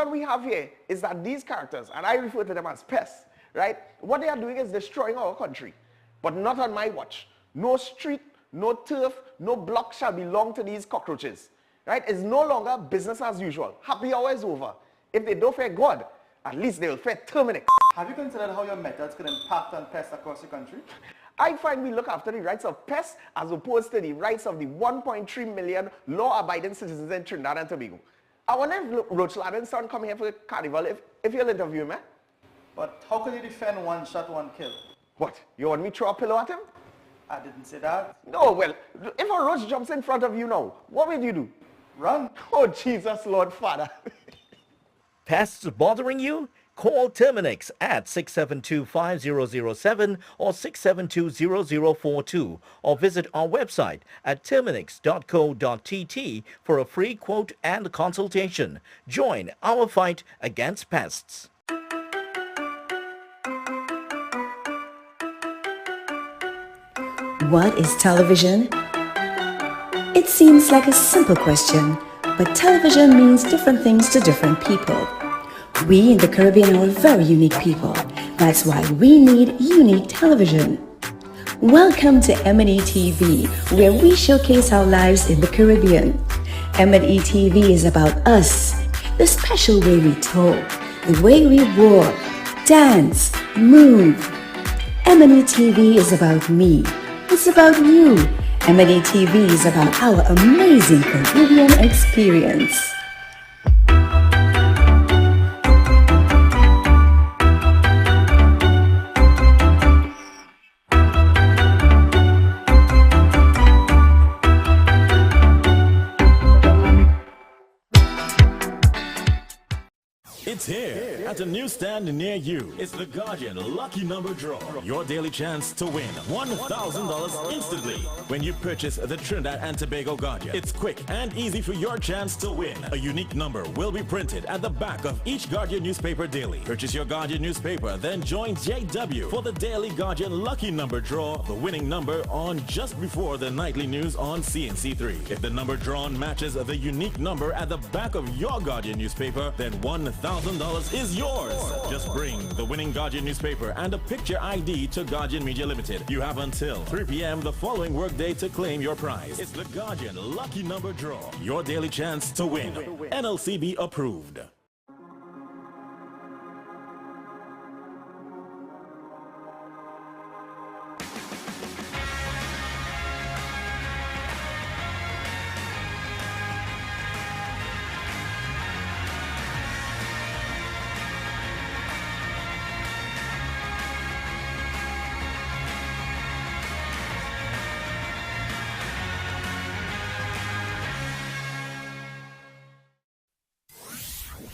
situation we have here is that these characters, and I refer to them as pests, right? What they are doing is destroying our country, but not on my watch. No street, no turf, no block shall belong to these cockroaches, right? It's no longer business as usual. Happy hour is over. If they don't fear God, at least they will fear Terminix. Have you considered how your methods could impact on pests across the country? I find we look after the rights of pests as opposed to the rights of the 1.3 million law-abiding citizens in Trinidad and Tobago. I wonder if Roach Laden's son come here for the carnival if you'll interview me. But how can you defend one shot, one kill? What? You want me to throw a pillow at him? I didn't say that. No, well, if a roach jumps in front of you now, what will you do? Run. Oh, Jesus, Lord Father. Pests bothering you? Call Terminix at 672-5007 or 672-0042 or visit our website at terminix.co.tt for a free quote and consultation. Join our fight against pests. What is television? It seems like a simple question, but television means different things to different people. We in the Caribbean are very unique people. That's why we need unique television. Welcome to M&E TV, where we showcase our lives in the Caribbean. M&E TV is about us, the special way we talk, the way we walk, dance, move. M&E TV is about me. It's about you. M&E TV is about our amazing Caribbean experience. It's here at a newsstand near you. It's the Guardian Lucky Number Draw. Your daily chance to win $1,000 instantly when you purchase the Trinidad and Tobago Guardian. It's quick and easy for your chance to win. A unique number will be printed at the back of each Guardian newspaper daily. Purchase your Guardian newspaper, then join JW for the daily Guardian Lucky Number Draw, the winning number on just before the nightly news on CNC3. If the number drawn matches the unique number at the back of your Guardian newspaper, then $1,000 is yours. Just bring the winning Guardian newspaper and a picture ID to Guardian Media Limited. You have until 3 p.m. the following workday to claim your prize. It's the Guardian Lucky Number Draw. Your daily chance to win. NLCB approved.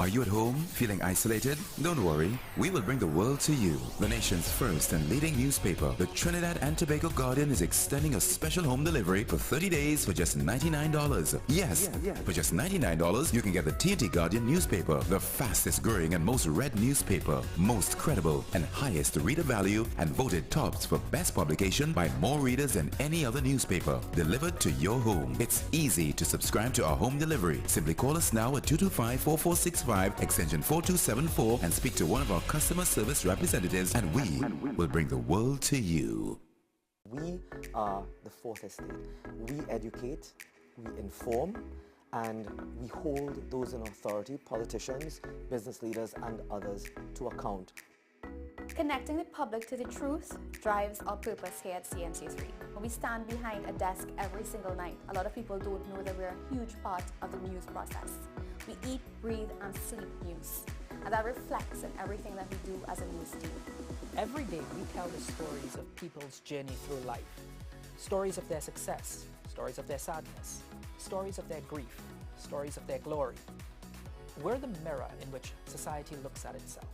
Are you at home, feeling isolated? Don't worry, we will bring the world to you. The nation's first and leading newspaper, the Trinidad and Tobago Guardian, is extending a special home delivery for 30 days for just $99. Yes, for just $99, you can get the TNT Guardian newspaper, the fastest growing and most read newspaper, most credible and highest reader value, and voted tops for best publication by more readers than any other newspaper, delivered to your home. It's easy to subscribe to our home delivery. Simply call us now at 225-4465, extension 4274, and speak to one of our customer service representatives, and we will bring the world to you. We are the fourth estate. We educate, we inform, and we hold those in authority, politicians, business leaders, and others, to account. Connecting the public to the truth drives our purpose here at CNC3. When we stand behind a desk every single night, a lot of people don't know that we're a huge part of the news process. We eat, breathe, and sleep news, and that reflects in everything that we do as a news team. Every day we tell the stories of people's journey through life, stories of their success, stories of their sadness, stories of their grief, stories of their glory. We're the mirror in which society looks at itself.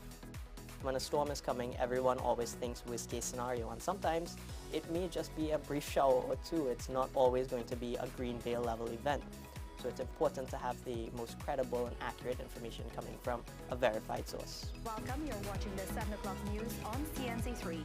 When a storm is coming, everyone always thinks worst case scenario, and sometimes it may just be a brief shower or two. It's not always going to be a green veil level event. So it's important to have the most credible and accurate information coming from a verified source. Welcome, you're watching the 7 o'clock news on CNC3.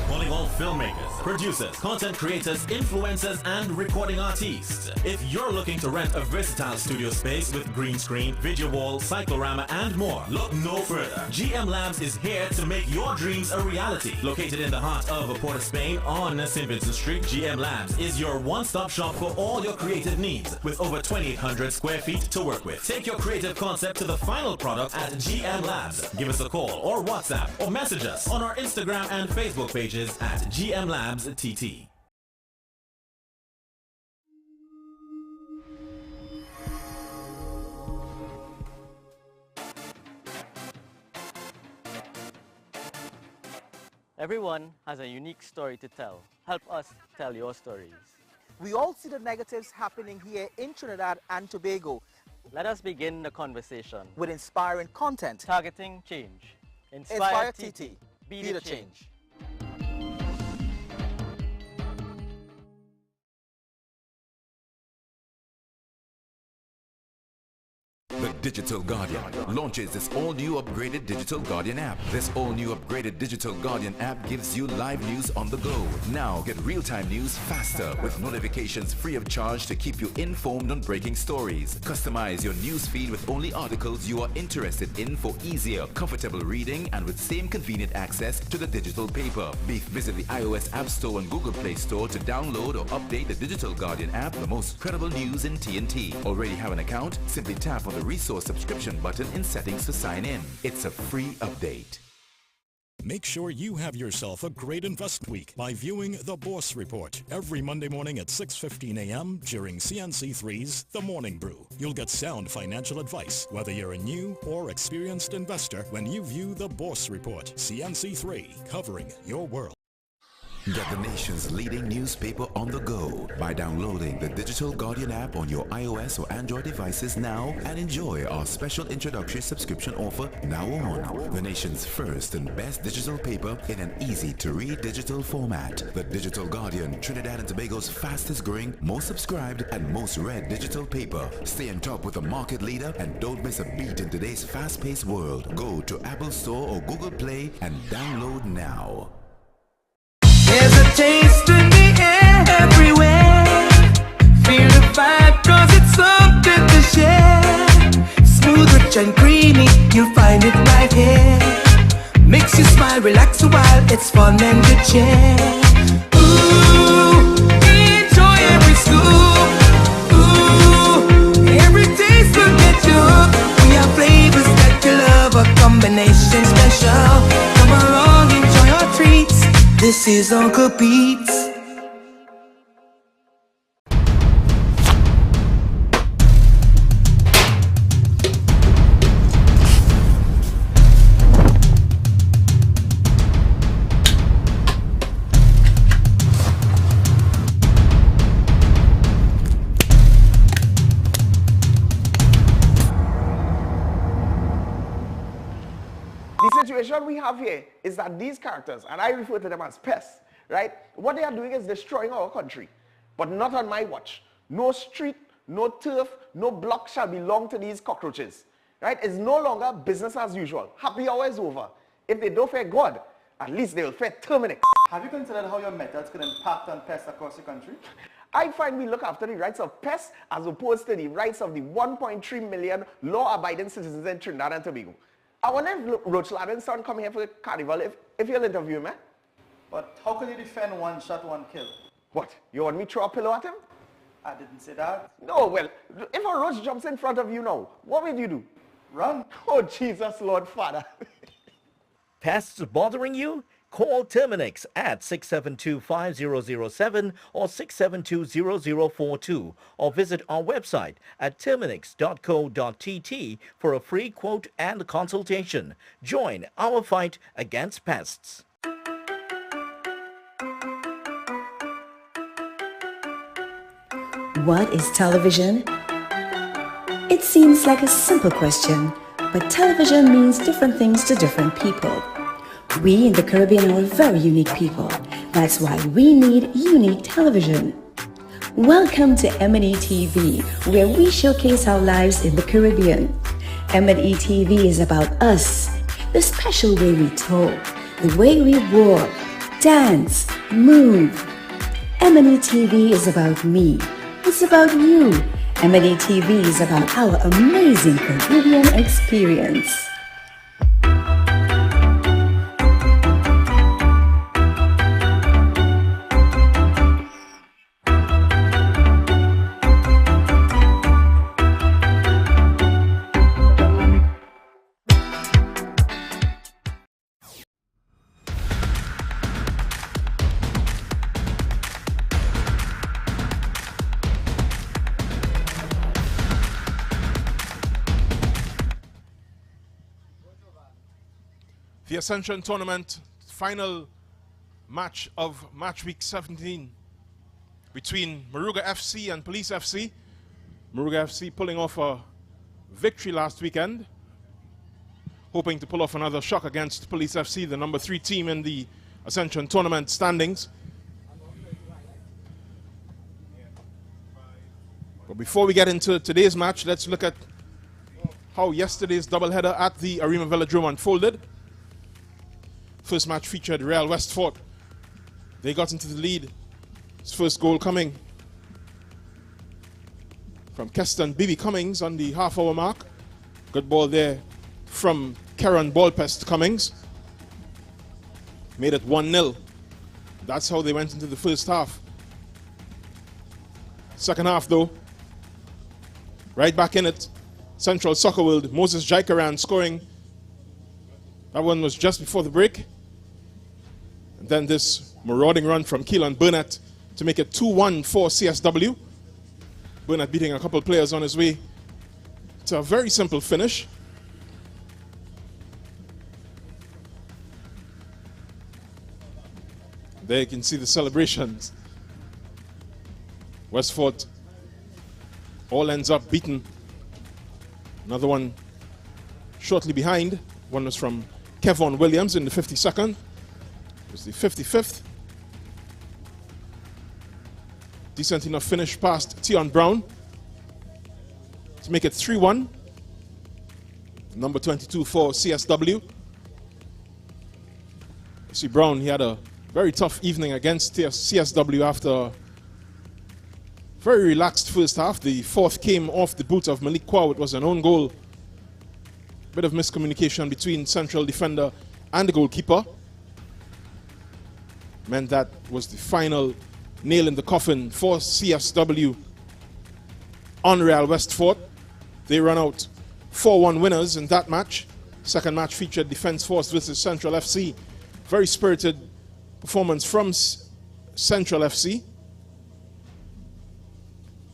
Calling involve filmmakers, producers, content creators, influencers, and recording artists. If you're looking to rent a versatile studio space with green screen, video wall, cyclorama, and more, look no further. GM Labs is here to make your dreams a reality. Located in the heart of Port of Spain on St. Vincent Street, GM Labs is your one-stop shop for all your creative needs with over 2,800 square feet to work with. Take your creative concept to the final product at GM Labs. Give us a call or WhatsApp or message us on our Instagram and Facebook pages at GM Labs TT. Everyone has a unique story to tell. Help us tell your stories. We all see the negatives happening here in Trinidad and Tobago Let us begin the conversation with inspiring content. targeting change. Inspire TT. Be the change. The Digital Guardian launches this all-new upgraded Digital Guardian app. This all-new upgraded Digital Guardian app gives you live news on the go. Now get real-time news faster with notifications free of charge to keep you informed on breaking stories. Customize your news feed with only articles you are interested in for easier, comfortable reading and with same convenient access to the digital paper. Visit the iOS App Store and Google Play Store to download or update the Digital Guardian app, the most credible news in TNT. Already have an account? Simply tap on the resource subscription button in settings to sign in. It's a free update. Make sure you have yourself a great invest week by viewing The Boss Report every Monday morning at 6:15 a.m. during CNC3's The Morning Brew. You'll get sound financial advice, whether you're a new or experienced investor, when you view The Boss Report. CNC3, covering your world. Get the nation's leading newspaper on the go by downloading the Digital Guardian app on your iOS or Android devices now and enjoy our special introductory subscription offer now on. The nation's first and best digital paper in an easy-to-read digital format. The Digital Guardian, Trinidad and Tobago's fastest growing, most subscribed and most read digital paper. Stay on top with the market leader and don't miss a beat in today's fast-paced world. Go to Apple Store or Google Play and download now. There's a taste in the air everywhere. Feel the vibe cause it's something to share. Smooth, rich and creamy, you'll find it right here. Makes you smile, relax a while, it's fun and good cheer. Ooh, enjoy every scoop. Ooh, every taste will get you hooked. We have flavors that you love, a combination special. Come along, enjoy our treats. This is Uncle Pete's. The situation we have here is that these characters, and I refer to them as pests, right? What they are doing is destroying our country, but not on my watch. No street, no turf, no block shall belong to these cockroaches, right? It's no longer business as usual. Happy hour is over. If they don't fear God, at least they will fear Terminix. Have you considered how your methods could impact on pests across the country? I find we look after the rights of pests as opposed to the rights of the 1.3 million law-abiding citizens in Trinidad and Tobago. I wonder if Roach Ladden's son come here for the carnival if you'll interview him, eh? But how could you defend one shot, one kill? What? You want me to throw a pillow at him? I didn't say that. No, well, if a roach jumps in front of you now, what will you do? Run. Oh, Jesus, Lord Father. Pests bothering you? Call Terminix at 672-5007 or 672-0042 or visit our website at terminix.co.tt for a free quote and consultation. Join our fight against pests. What is television? It seems like a simple question, but television means different things to different people. We in the Caribbean are very unique people. That's why we need unique television. Welcome to M&E TV, where we showcase our lives in the Caribbean. M&E TV is about us, the special way we talk, the way we walk, dance, move. M&E TV is about me. It's about you. M&E TV is about our amazing Caribbean experience. The Ascension tournament, final match of Matchweek 17 between Moruga FC and Police FC. Moruga FC pulling off a victory last weekend, hoping to pull off another shock against Police FC, the number 3 team in the Ascension tournament standings. But before we get into today's match, let's look at how yesterday's doubleheader at the Arima Velodrome unfolded. First match featured Real Westford. They got into the lead. His first goal coming from Keston Bibi Cummings on the half-hour mark. Good ball there from Karen Pest Cummings. Made it 1-0. That's how they went into the first half. Second half, though, right back in it. Central Soccer World, Moses Jaikaran scoring. That one was just before the break. And then this marauding run from Keelan Burnett to make it 2-1 for CSW. Burnett beating a couple of players on his way to a very simple finish. There you can see the celebrations. Westford all ends up beaten. Another one shortly behind. One was from Kevon Williams in the 52nd. It was the 55th. Decent enough finish past Tion Brown to make it 3-1. Number 22 for CSW. You see Brown, he had a very tough evening against CSW after a very relaxed first half. The fourth came off the boot of Malik Kwaw. It was an own goal. Bit of miscommunication between central defender and the goalkeeper. Meant that was the final nail in the coffin for CSW on Real Westford. They run out 4-1 winners in that match. Second match featured Defence Force versus Central FC. Very spirited performance from Central FC.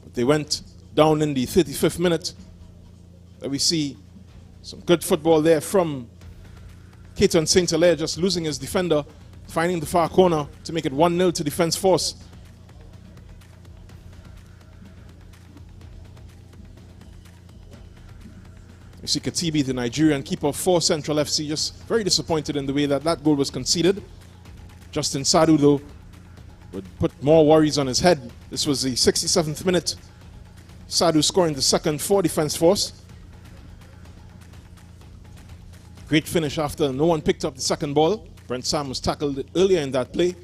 But they went down in the 35th minute. There we see some good football there from Keaton St. Hilaire, just losing his defender, finding the far corner to make it 1-0 to Defence Force. You see Katibi, the Nigerian keeper for Central FC, just very disappointed in the way that that goal was conceded. Justin Sadu, though, would put more worries on his head. This was the 67th minute. Sadu scoring the second for Defence Force. Great finish after no one picked up the second ball. Brent Sam was tackled earlier in that play. You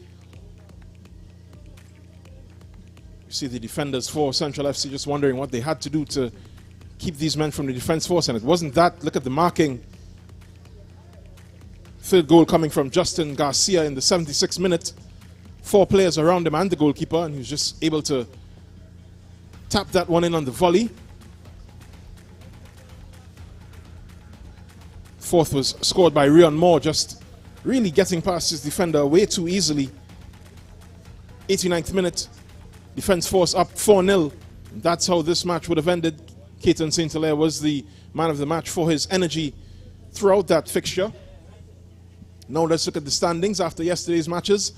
see the defenders for Central FC just wondering what they had to do to keep these men from the Defence Force, and it wasn't that. Look at the marking. Third goal coming from Justin Garcia in the 76th minute. 4 players around him and the goalkeeper, and he was just able to tap that one in on the volley. Fourth was scored by Rion Moore, just really getting past his defender way too easily. 89th minute, Defence Force up 4-0. That's how this match would have ended. Keaton St. Hilaire was the man of the match for his energy throughout that fixture. Now let's look at the standings after yesterday's matches.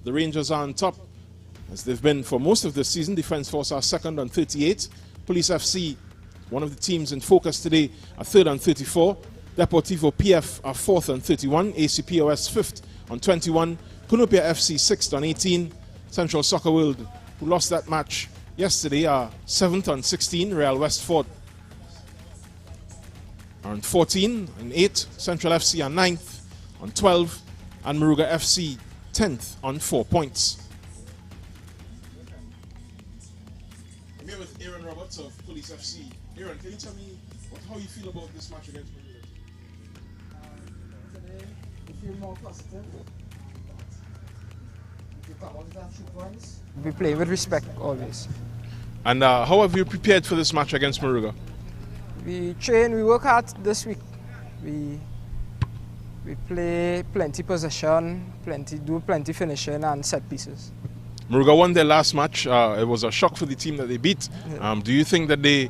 The Rangers are on top, as they've been for most of the season. Defence Force are second on 38. Police FC, one of the teams in focus today, are third on 34. Deportivo PF are fourth on 31. ACPOS fifth on 21. Kunupia FC sixth on 18. Central Soccer World, who lost that match yesterday, are seventh on 16. Real Westford are on 14 and 8. Central FC are ninth on 12. And Moruga FC 10th on 4 points. I'm here with Aaron Roberts of Police FC. Aaron, can you tell me how you feel about this match against Moruga? Today, we feel more positive. If you come out with 3 points, we play with respect always. And how have you prepared for this match against Moruga? We train, we work hard this week. We play plenty possession, do plenty finishing and set pieces. Moruga won their last match. It was a shock for the team that they beat. Do you think that they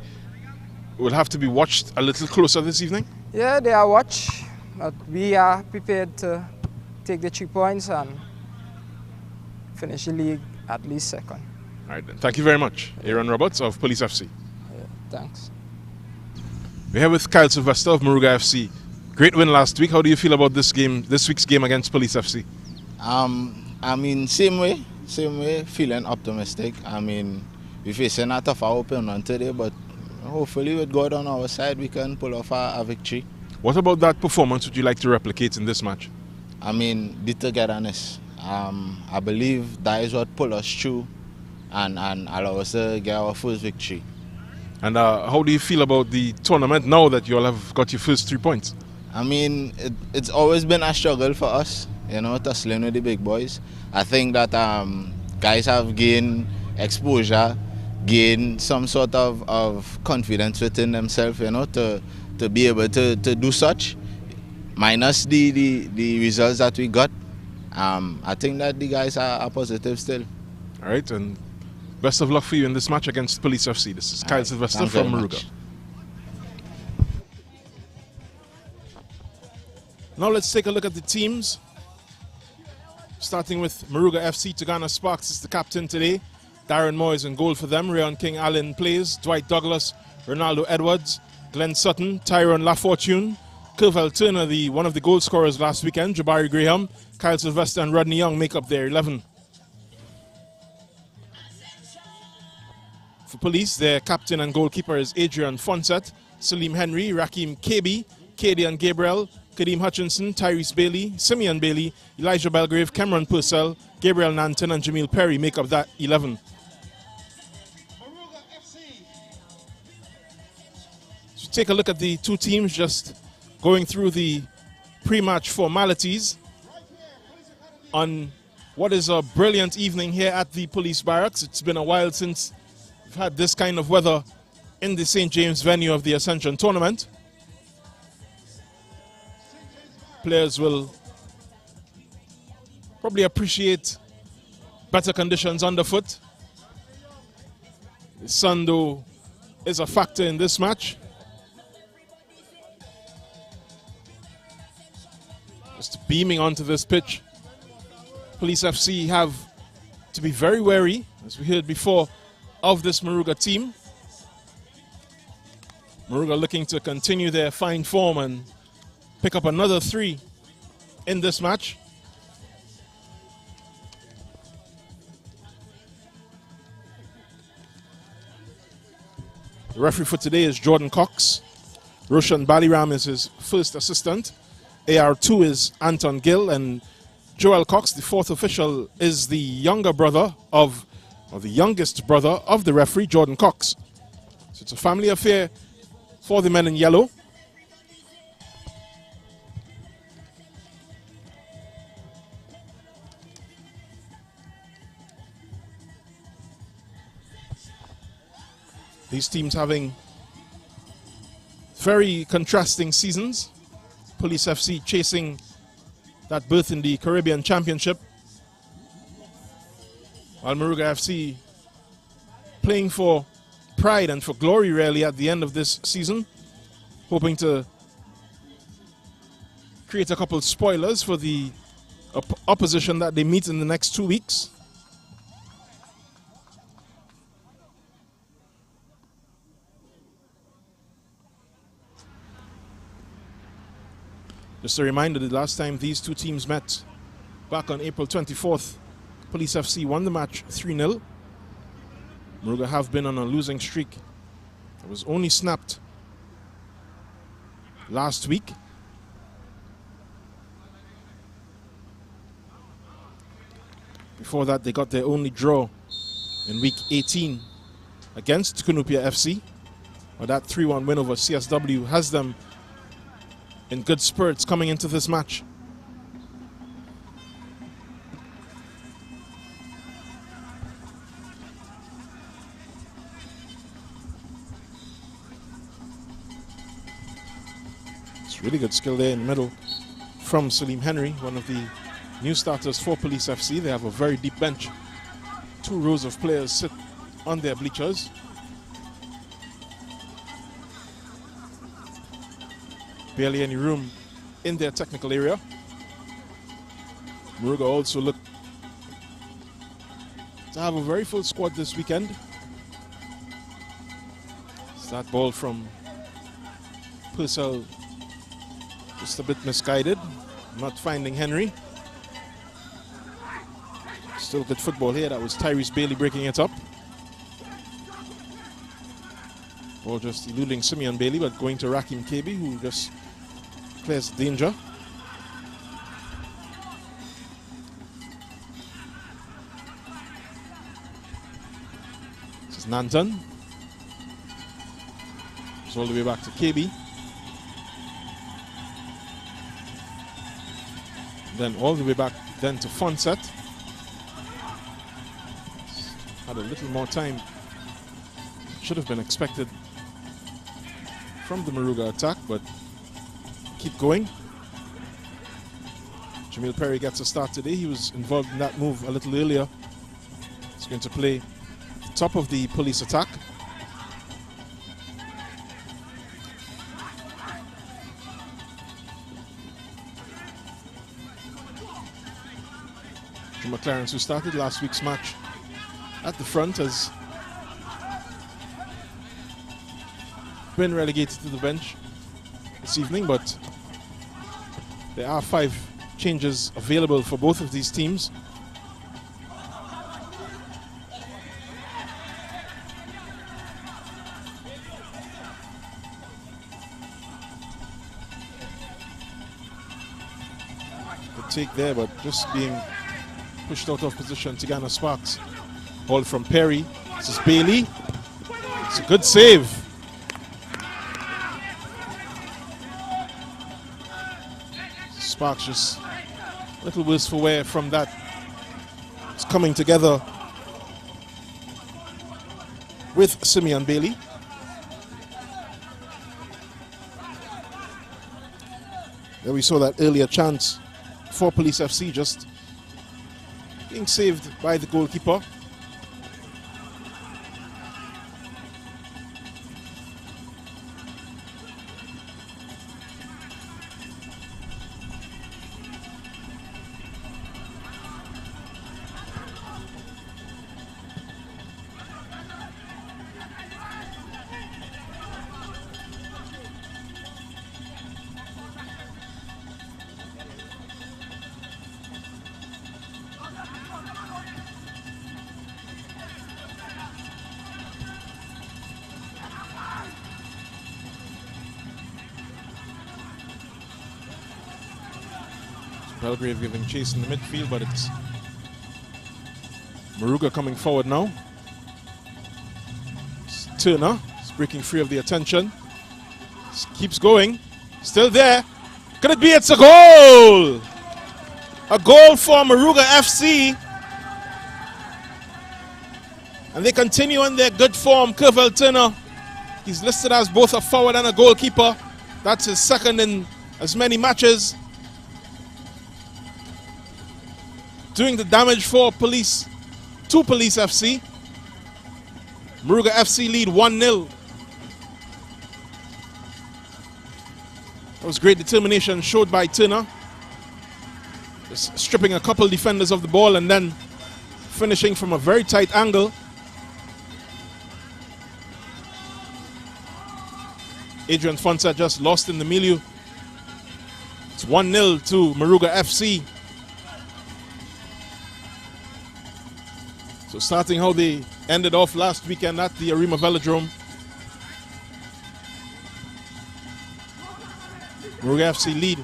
will have to be watched a little closer this evening? Yeah, they are watched, but we are prepared to take the 3 points and finish the league at least second. All right, then. Thank you very much. Aaron Roberts of Police FC. Yeah, thanks. We're here with Kyle Sylvester of Moruga FC. Great win last week. How do you feel about this week's game against Police FC? I mean, same way, feeling optimistic. I mean, we're facing a tough opponent today, but hopefully with God on our side, we can pull off a victory. What about that performance would you like to replicate in this match? I mean, the togetherness. I believe that is what pulled us through and allow us to get our first victory. And how do you feel about the tournament now that you all have got your first 3 points? I mean, it's always been a struggle for us, you know, tussling with the big boys. I think that guys have gained exposure, gained some sort of confidence within themselves, you know, to be able to do such. Minus the results that we got, I think that the guys are positive still. All right, and best of luck for you in this match against Police FC. This is Kyle Sylvester from Moruga. Now let's take a look at the teams. Starting with Moruga FC, Tagana Sparks is the captain today. Darren Moore is in goal for them. Rayon King Allen plays. Dwight Douglas, Ronaldo Edwards, Glenn Sutton, Tyrone LaFortune, Curvel Turner, one of the goal scorers last weekend, Jabari Graham, Kyle Sylvester and Rodney Young make up their 11. For Police, their captain and goalkeeper is Adrian Fonset, Salim Henry, Rakim Kebi, Kadian Gabriel, Kadeem Hutchinson, Tyrese Bailey, Simeon Bailey, Elijah Belgrave, Cameron Purcell, Gabriel Nanton and Jamil Perry make up that 11. So take a look at the two teams, just going through the pre-match formalities on what is a brilliant evening here at the police barracks. It's been a while since we've had this kind of weather in the St. James venue of the Ascension tournament. Players will probably appreciate better conditions underfoot. The sun, though, is a factor in this match. Just beaming onto this pitch. Police FC have to be very wary, as we heard before, of this Moruga team. Moruga looking to continue their fine form and pick up another 3 in this match. The referee for today is Jordan Cox. Roshan Baliram is his first assistant. AR2 is Anton Gill, and Joel Cox, the 4th official, is the younger brother of, or the youngest brother of the referee, Jordan Cox. So it's a family affair for the men in yellow. These teams having very contrasting seasons. Police FC chasing that berth in the Caribbean Championship, while Moruga FC playing for pride and for glory really at the end of this season, hoping to create a couple spoilers for the opposition that they meet in the next 2 weeks. Just a reminder, the last time these two teams met, back on April 24th, Police FC won the match 3-0. Moruga have been on a losing streak. It was only snapped last week. Before that, they got their only draw in week 18 against Kunupia FC. But that 3-1 win over CSW has them in good spirits coming into this match. It's really good skill there in the middle from Salim Henry, one of the new starters for Police FC. They have a very deep bench. 2 rows of players sit on their bleachers. Barely any room in their technical area. Moruga also look to have a very full squad this weekend. It's that ball from Purcell, just a bit misguided, not finding Henry. Still good football here. That was Tyrese Bailey breaking it up. Ball just eluding Simeon Bailey, but going to Rakim Kebi, who just clears danger. This is Nanton. It's all the way back to Kebi. Then all the way back then to Fonset. Had a little more time. Should have been expected from the Moruga attack, but keep going. Jamil Perry gets a start today. He was involved in that move a little earlier. He's going to play at the top of the Police attack. Drew McLaren, who started last week's match at the front, has been relegated to the bench this evening, but there are 5 changes available for both of these teams. Good take there, but just being pushed out of position. Tigana Sparks. Ball from Perry. This is Bailey. It's a good save. Sparks just a little worse for wear from that. It's coming together with Simeon Bailey. There we saw that earlier chance for Police FC, just being saved by the goalkeeper. Belgrave giving chase in the midfield, but it's Moruga coming forward now. It's Turner is breaking free of the attention. Keeps going. Still there. Could it be? It's a goal! A goal for Moruga FC. And they continue on their good form. Kervel Turner, he's listed as both a forward and a goalkeeper. That's his second in as many matches. Doing the damage for Police, to Police FC. Moruga FC lead 1-0. That was great determination showed by Turner. Just stripping a couple defenders of the ball and then finishing from a very tight angle. Adrian Fonsa just lost in the milieu. It's 1-0 to Moruga FC. So starting how they ended off last weekend at the Arima Velodrome. Moruga FC lead.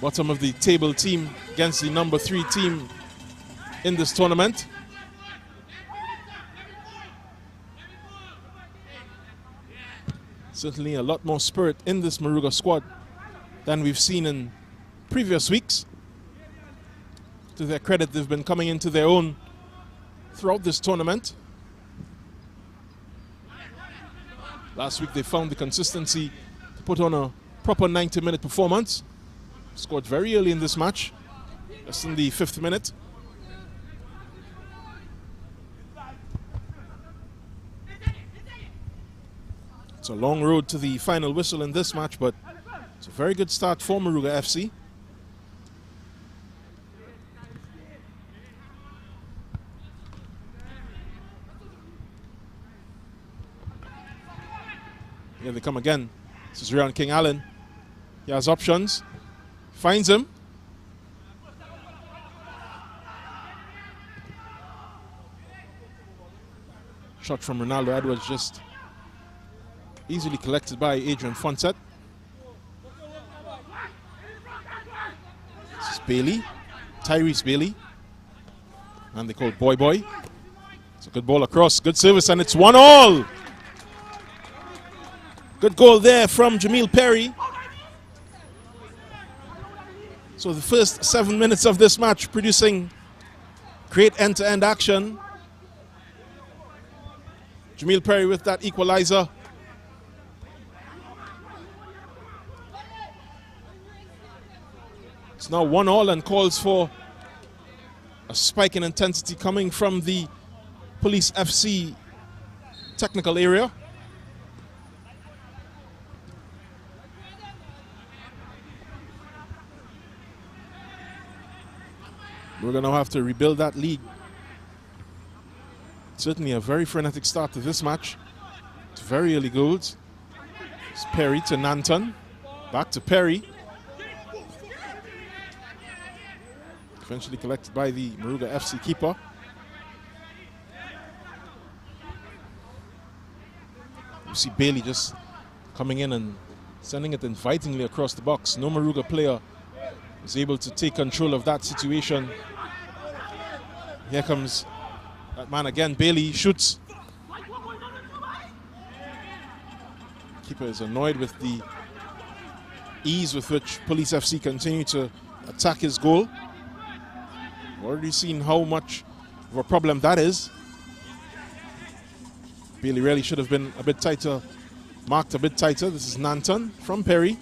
bottom of the table team against the number 3 team in this tournament. Certainly a lot more spirit in this Moruga squad than we've seen in previous weeks. To their credit, they've been coming into their own throughout this tournament. Last week they found the consistency to put on a proper 90-minute performance. Scored very early in this match, just in the 5th minute. It's a long road to the final whistle in this match, but it's a very good start for Moruga FC. Here they come again. This is Ryan King Allen. He has options. Finds him. Shot from Ronaldo Edwards, just easily collected by Adrian Fonset. This is Bailey, Tyrese Bailey, and they call Boy Boy. It's a good ball across, good service, and it's 1-1. Good goal there from Jamil Perry. So the first 7 minutes of this match producing great end-to-end action. Jamil Perry with that equalizer. It's now 1-1 and calls for a spike in intensity coming from the Police FC technical area. We're going to have to rebuild that lead. Certainly a very frenetic start to this match. It's very early goals. It's Perry to Nanton. Back to Perry. Eventually collected by the Moruga FC keeper. You see Bailey just coming in and sending it invitingly across the box. No Moruga player was able to take control of that situation. Here comes that man again. Bailey shoots. Keeper is annoyed with the ease with which Police FC continue to attack his goal. We've already seen how much of a problem that is. Bailey really should have been a bit tighter, marked a bit tighter. This is Nanton from Perry.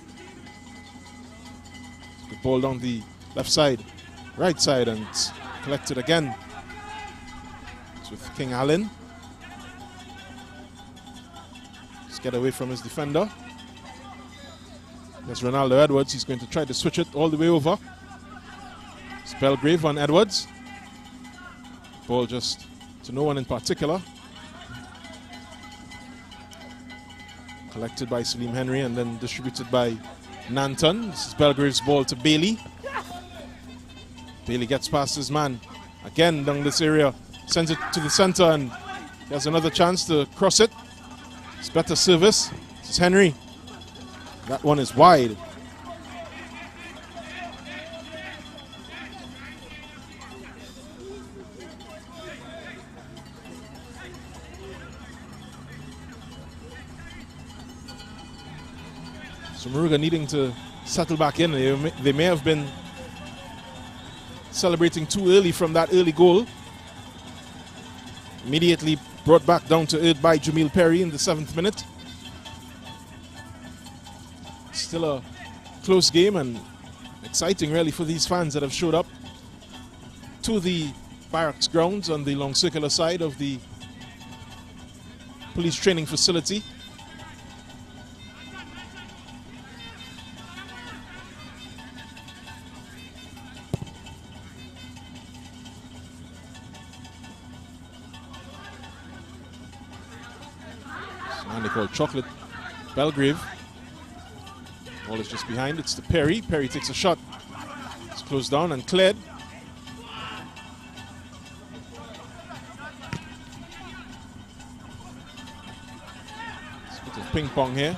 Good ball down the left side, right side, and it's collected again. It's with King Allen. Just get away from his defender. There's Ronaldo Edwards. He's going to try to switch it all the way over. It's Belgrave on Edwards. Ball just to no one in particular. Collected by Salim Henry and then distributed by Nanton. This is Belgrave's ball to Bailey. Bailey gets past his man again down this area, sends it to the center, and he has another chance to cross it. It's better service. This is Henry. That one is wide. So Moruga needing to settle back in. They may have been celebrating too early from that early goal. Immediately brought back down to earth by Jamil Perry in the 7th minute. Still a close game and exciting really for these fans that have showed up to the barracks grounds on the long circular side of the police training facility. And they call Chocolate Belgrave. Ball is just behind. It's to Perry. Perry takes a shot. It's closed down and cleared. It's a bit of ping pong here.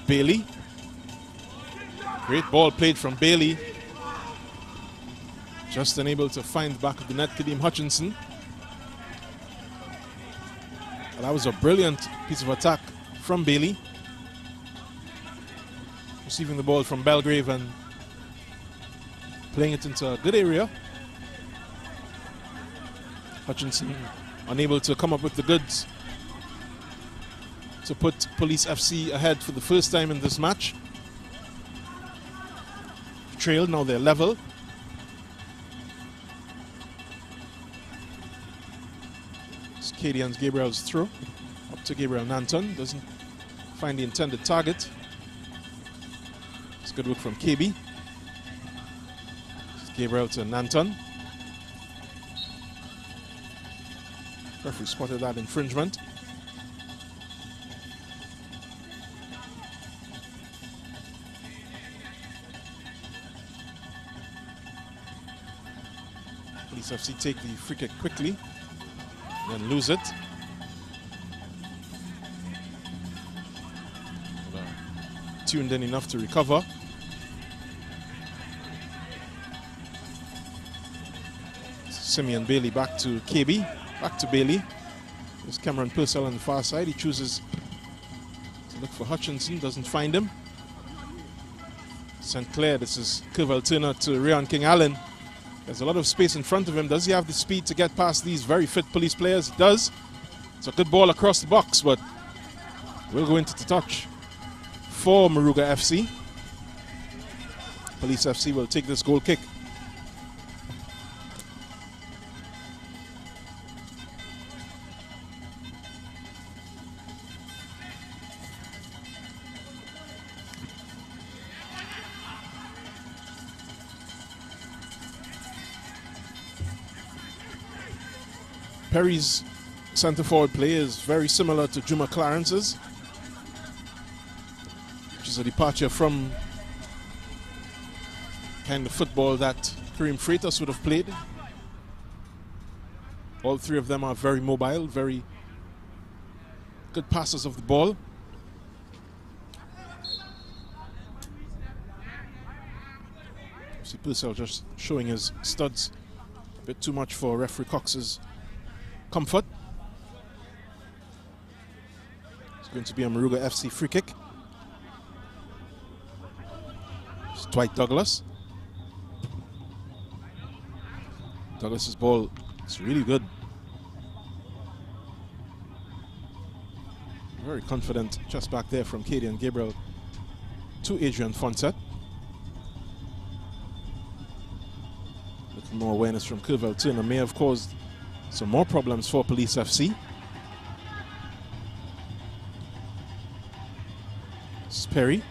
Bailey. Great ball played from Bailey. Just unable to find the back of the net, Kadeem Hutchinson. Well, that was a brilliant piece of attack from Bailey. Receiving the ball from Belgrave and playing it into a good area. Hutchinson unable to come up with the goods to put Police FC ahead for the first time in this match. Trail, now they're level. It's Cadian's Gabriel's throw. Up to Gabriel Nanton. Doesn't find the intended target. It's good work from KB. It's Gabriel to Nanton. Referee spotted that infringement. Police FC take the free kick quickly, then lose it. But, tuned in enough to recover. Simeon Bailey back to KB, back to Bailey. There's Cameron Purcell on the far side. He chooses to look for Hutchinson, doesn't find him. St. Clair, this is Curval Turner to Ryan King Allen. There's a lot of space in front of him. Does he have the speed to get past these very fit Police players? He does. It's a good ball across the box, but we'll go into the touch for Moruga FC. Police FC will take this goal kick. Perry's centre forward play is very similar to Juma Clarence's, which is a departure from kind of football that Kareem Freitas would have played. All three of them are very mobile, very good passers of the ball. See Purcell just showing his studs a bit too much for referee Cox's comfort. It's going to be a Moruga FC free kick. It's Dwight Douglas. Douglas's ball is really good. Very confident just back there from Katie and Gabriel to Adrian Fonset. Little more awareness from Curval Turner may have caused some more problems for Police FC. This is Perry.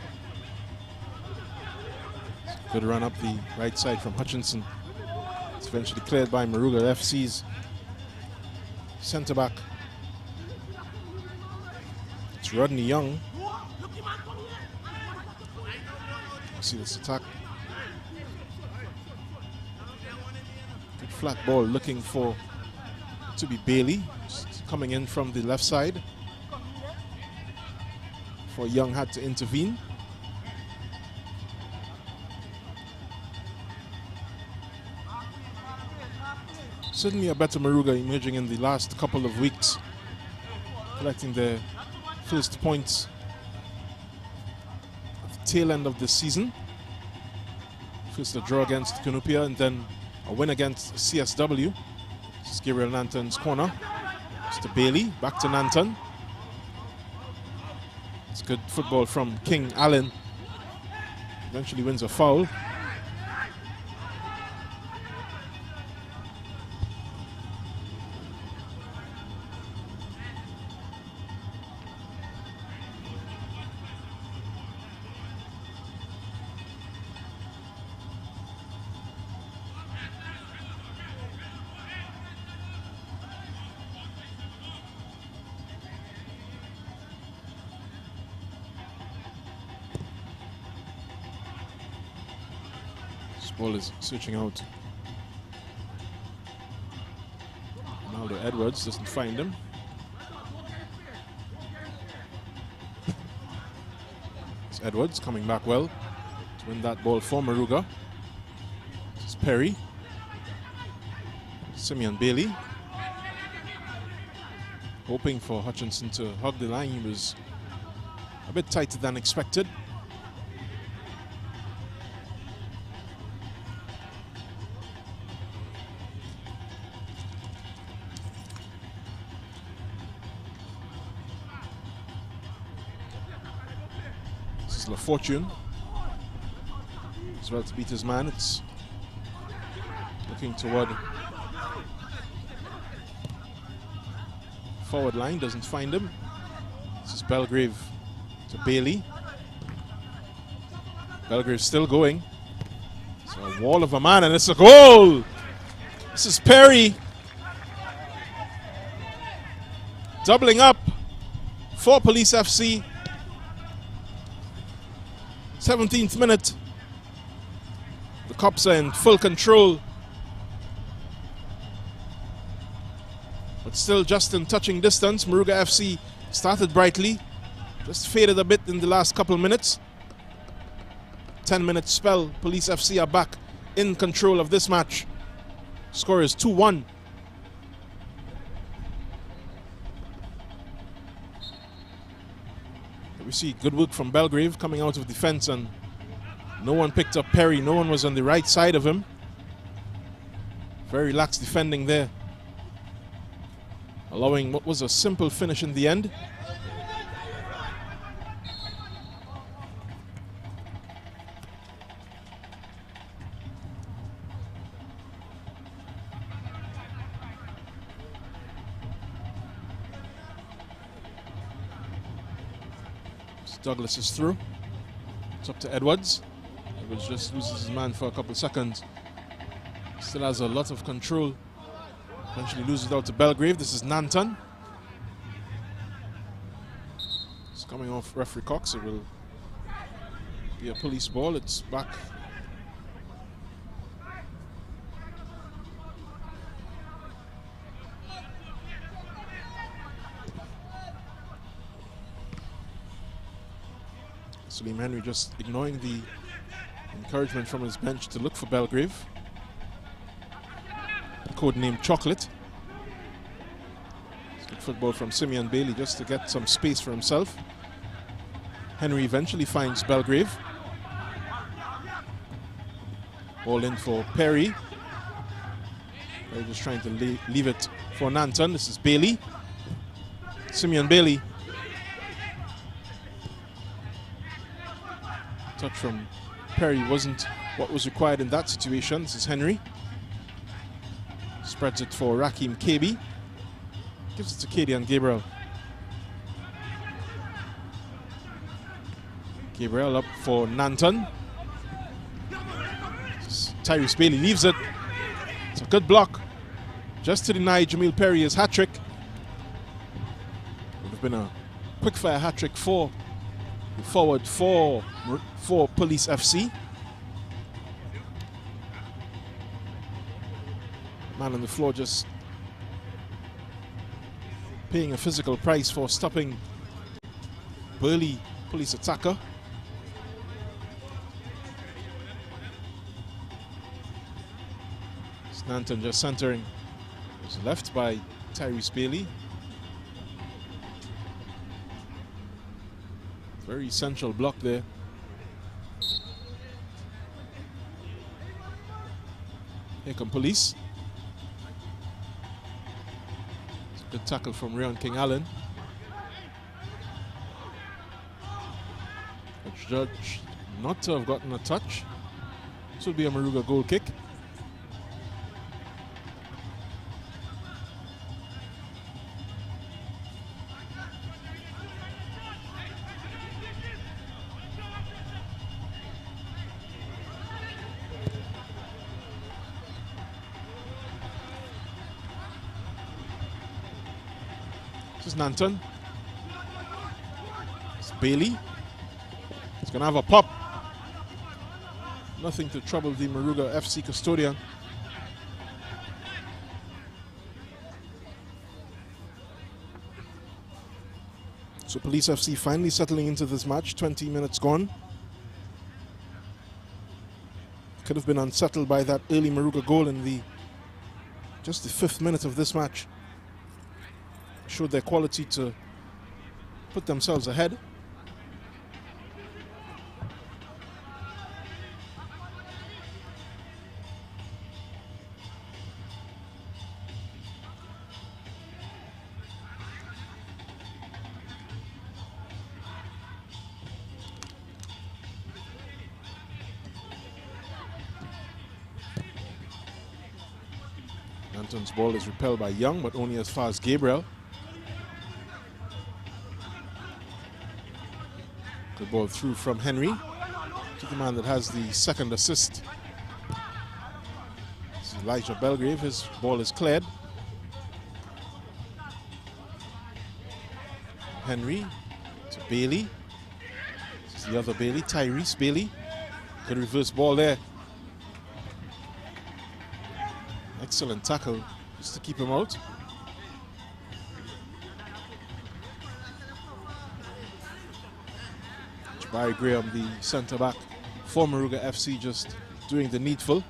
Good run up the right side from Hutchinson. It's eventually cleared by Moruga FC's centre back. It's Rodney Young. See this attack. Good flat ball looking for to be Bailey, just coming in from the left side. For Young had to intervene. Certainly a better Moruga emerging in the last couple of weeks, collecting their first points at the tail end of the season. First a draw against Cunupia and then a win against CSW. This is Gabriel Nanton's corner. It's to Bailey, back to Nanton. It's good football from King Allen. Eventually wins a foul. Ball is switching out. Ronaldo Edwards doesn't find him. It's Edwards coming back well to win that ball for Moruga. This is Perry. Simeon Bailey. Hoping for Hutchinson to hug the line. He was a bit tighter than expected. This is La Fortune. As well to beat his man. It's looking toward forward line, doesn't find him. This is Belgrave to Bailey. Belgrave still going. It's a wall of a man and it's a goal! This is Perry. Doubling up for Police FC. 17th minute. The Cops are in full control. But still just in touching distance. Moruga FC started brightly, just faded a bit in the last couple minutes. 10-minute spell. Police FC are back in control of this match. Score is 2-1. We see good work from Belgrave coming out of defense, and no one picked up Perry. No one was on the right side of him. Very lax defending there, allowing what was a simple finish in the end. Douglas is through. It's up to Edwards. Edwards just loses his man for a couple seconds. Still has a lot of control. Eventually loses it out to Belgrave. This is Nanton. It's coming off referee Cox. It will be a police ball. It's back. Salim Henry just ignoring the encouragement from his bench to look for Belgrave. Codenamed Chocolate. Good football from Simeon Bailey just to get some space for himself. Henry eventually finds Belgrave. Ball in for Perry. They're just trying to leave it for Nanton. This is Bailey. Simeon Bailey. Touch from Perry wasn't what was required in that situation. This is Henry. Spreads it for Raheem KB. Gives it to Kadian Gabriel. Gabriel up for Nanton. Tyrese Bailey leaves it. It's a good block. Just to deny Jamil Perry his hat-trick. Would have been a quick-fire hat-trick for the forward for Police FC. Man on the floor just paying a physical price for stopping burly police attacker. Nanton just centering. It was left by Tyrese Bailey. Very essential block there. Here come Police. It's a good tackle from Rion King Allen. Judge not to have gotten a touch. This will be a Moruga goal kick. Nanton. It's Bailey. He's going to have a pop. Nothing to trouble the Moruga FC custodian. So Police FC finally settling into this match, 20 minutes gone. Could have been unsettled by that early Moruga goal in just the 5th minute of this match. Showed their quality to put themselves ahead. Anton's ball is repelled by Young, but only as far as Gabriel. Good ball through from Henry to the man that has the 2nd assist. This is Elijah Belgrave. His ball is cleared. Henry to Bailey. This is the other Bailey, Tyrese Bailey. Good reverse ball there. Excellent tackle just to keep him out. Barry Graham, the centre-back for Moruga FC, just doing the needful.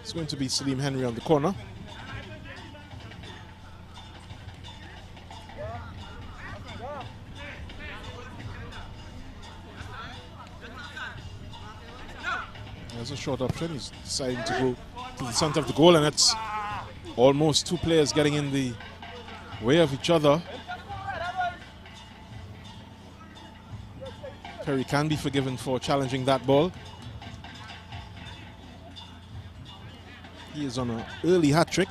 It's going to be Salim Henry on the corner. There's a short option. He's deciding to go to the centre of the goal, and it's almost 2 players getting in the way of each other. Perry can be forgiven for challenging that ball. He is on an early hat-trick.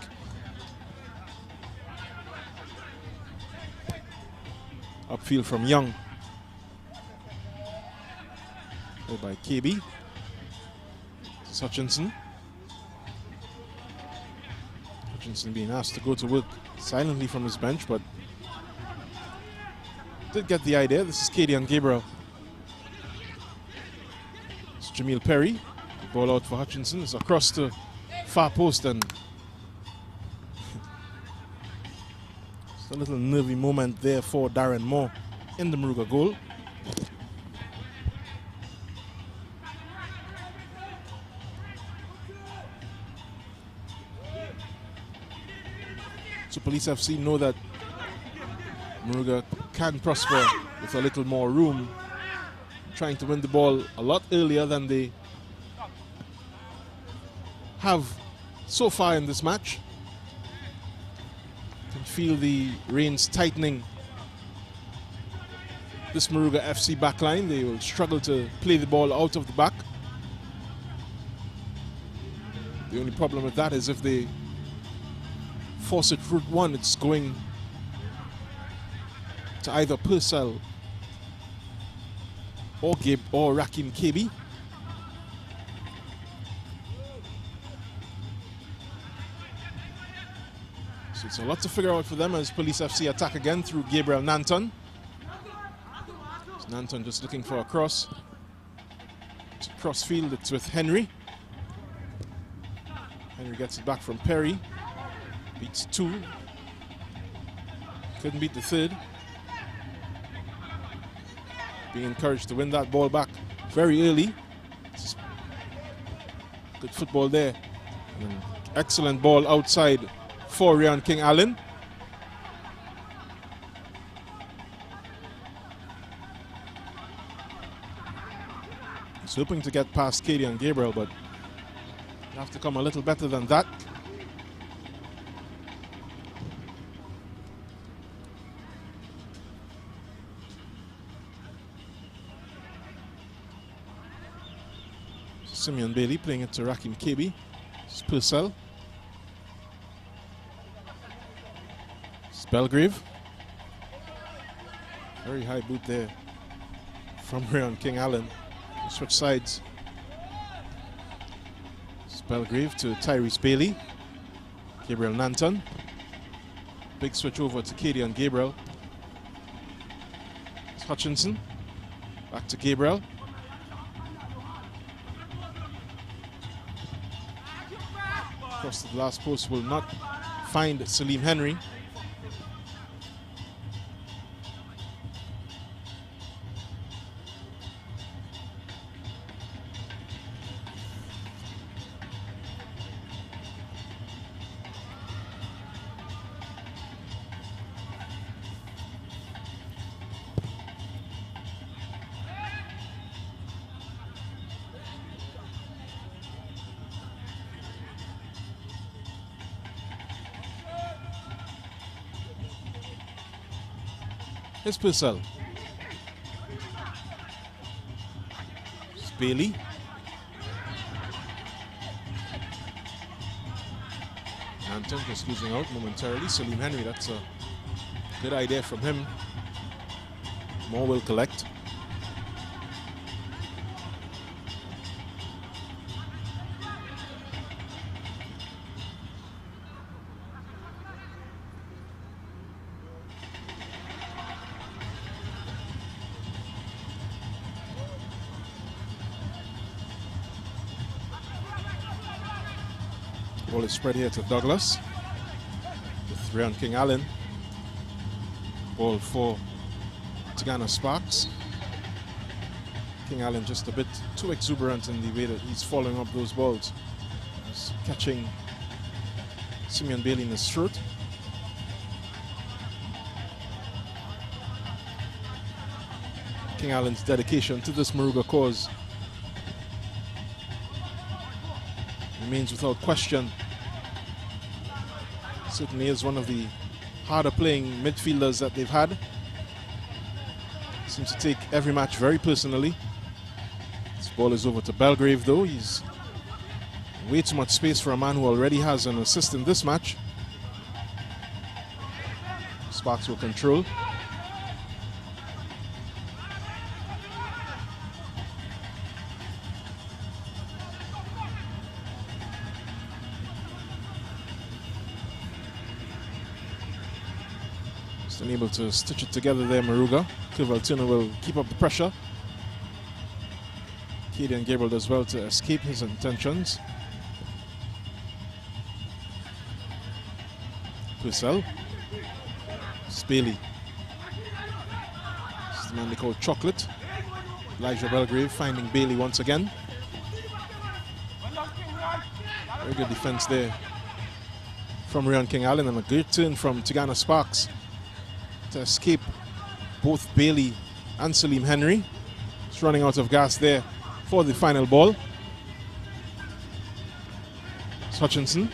Upfield from Young. Played by KB. This is Hutchinson. Hutchinson being asked to go to work silently from his bench, but did get the idea. This is Kadian Gabriel. It's Jamil Perry. The ball out for Hutchinson. It's across the far post, and it's a little nervy moment there for Darren Moore in the Moruga goal. So Police FC know that Moruga can prosper with a little more room, trying to win the ball a lot earlier than they have so far in this match. You can feel the reins tightening this Moruga FC backline. They will struggle to play the ball out of the back. The only problem with that is if they force it route one, it's going to either Purcell or Gabe or Rakim KB. So it's a lot to figure out for them as Police FC attack again through Gabriel Nanton. So Nanton just looking for a cross. It's cross field, it's with Henry. Henry gets it back from Perry. Beats 2. Couldn't beat the 3rd. Being encouraged to win that ball back very early. Good football there. And an excellent ball outside for Ryan King Allen. He's hoping to get past Katie and Gabriel, but have to come a little better than that. Simeon Bailey playing it to Rakim KB. It's Purcell. It's Belgrave. Very high boot there from Ryan King Allen. Switch sides. It's Belgrave to Tyrese Bailey. Gabriel Nanton. Big switch over to Katie and Gabriel. It's Hutchinson. Back to Gabriel. Across the last post will not find Salim Henry. Here's Purcell. It's Bailey. Anton just losing out momentarily. Salim Henry, that's a good idea from him. More will collect. Ball is spread here to Douglas. With Ryan King Allen. Ball for Tigana Sparks. King Allen just a bit too exuberant in the way that he's following up those balls. He's catching Simeon Bailey in his throat. King Allen's dedication to this Moruga cause remains without question. Certainly is one of the harder playing midfielders that they've had. Seems to take every match very personally. This ball is over to Belgrave though. He's way too much space for a man who already has an assist in this match. Sparks will control. Unable to stitch it together there, Moruga. Clivaltino will keep up the pressure. Kadian Gabriel does well to escape his intentions. Purcell. Bailey. This is the man they call Chocolate. Elijah Belgrave finding Bailey once again. Very good defense there from Ryan King Allen, and a great turn from Tigana Sparks to escape both Bailey and Salim Henry. It's running out of gas there for the final ball. It's Hutchinson.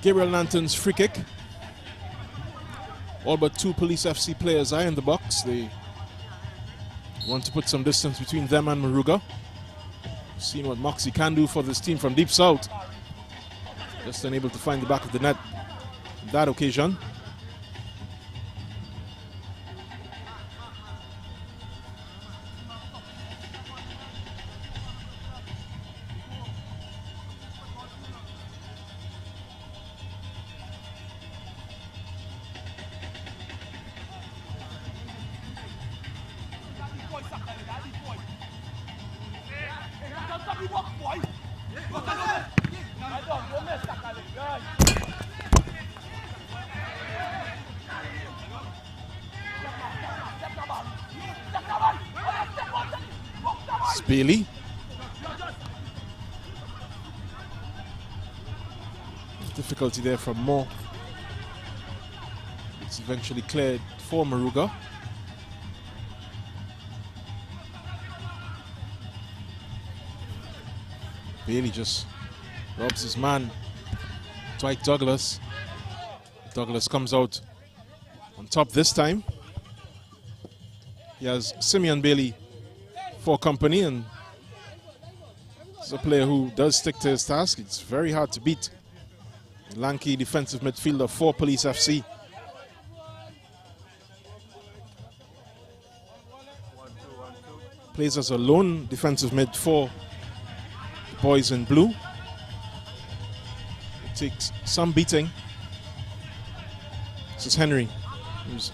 Gabriel Nanton's free kick. All but two Police FC players are in the box. They want to put some distance between them and Moruga. Seen what Moxie can do for this team from deep south. Just unable to find the back of the net on that occasion. Bailey. Difficulty there from Moore. It's eventually cleared for Moruga. Bailey just robs his man, Dwight Douglas. Douglas comes out on top this time. He has Simeon Bailey for company, and he's a player who does stick to his task. It's very hard to beat. Lanky defensive midfielder for Police FC. Plays as a lone defensive mid for the boys in blue. It takes some beating. This is Henry, who's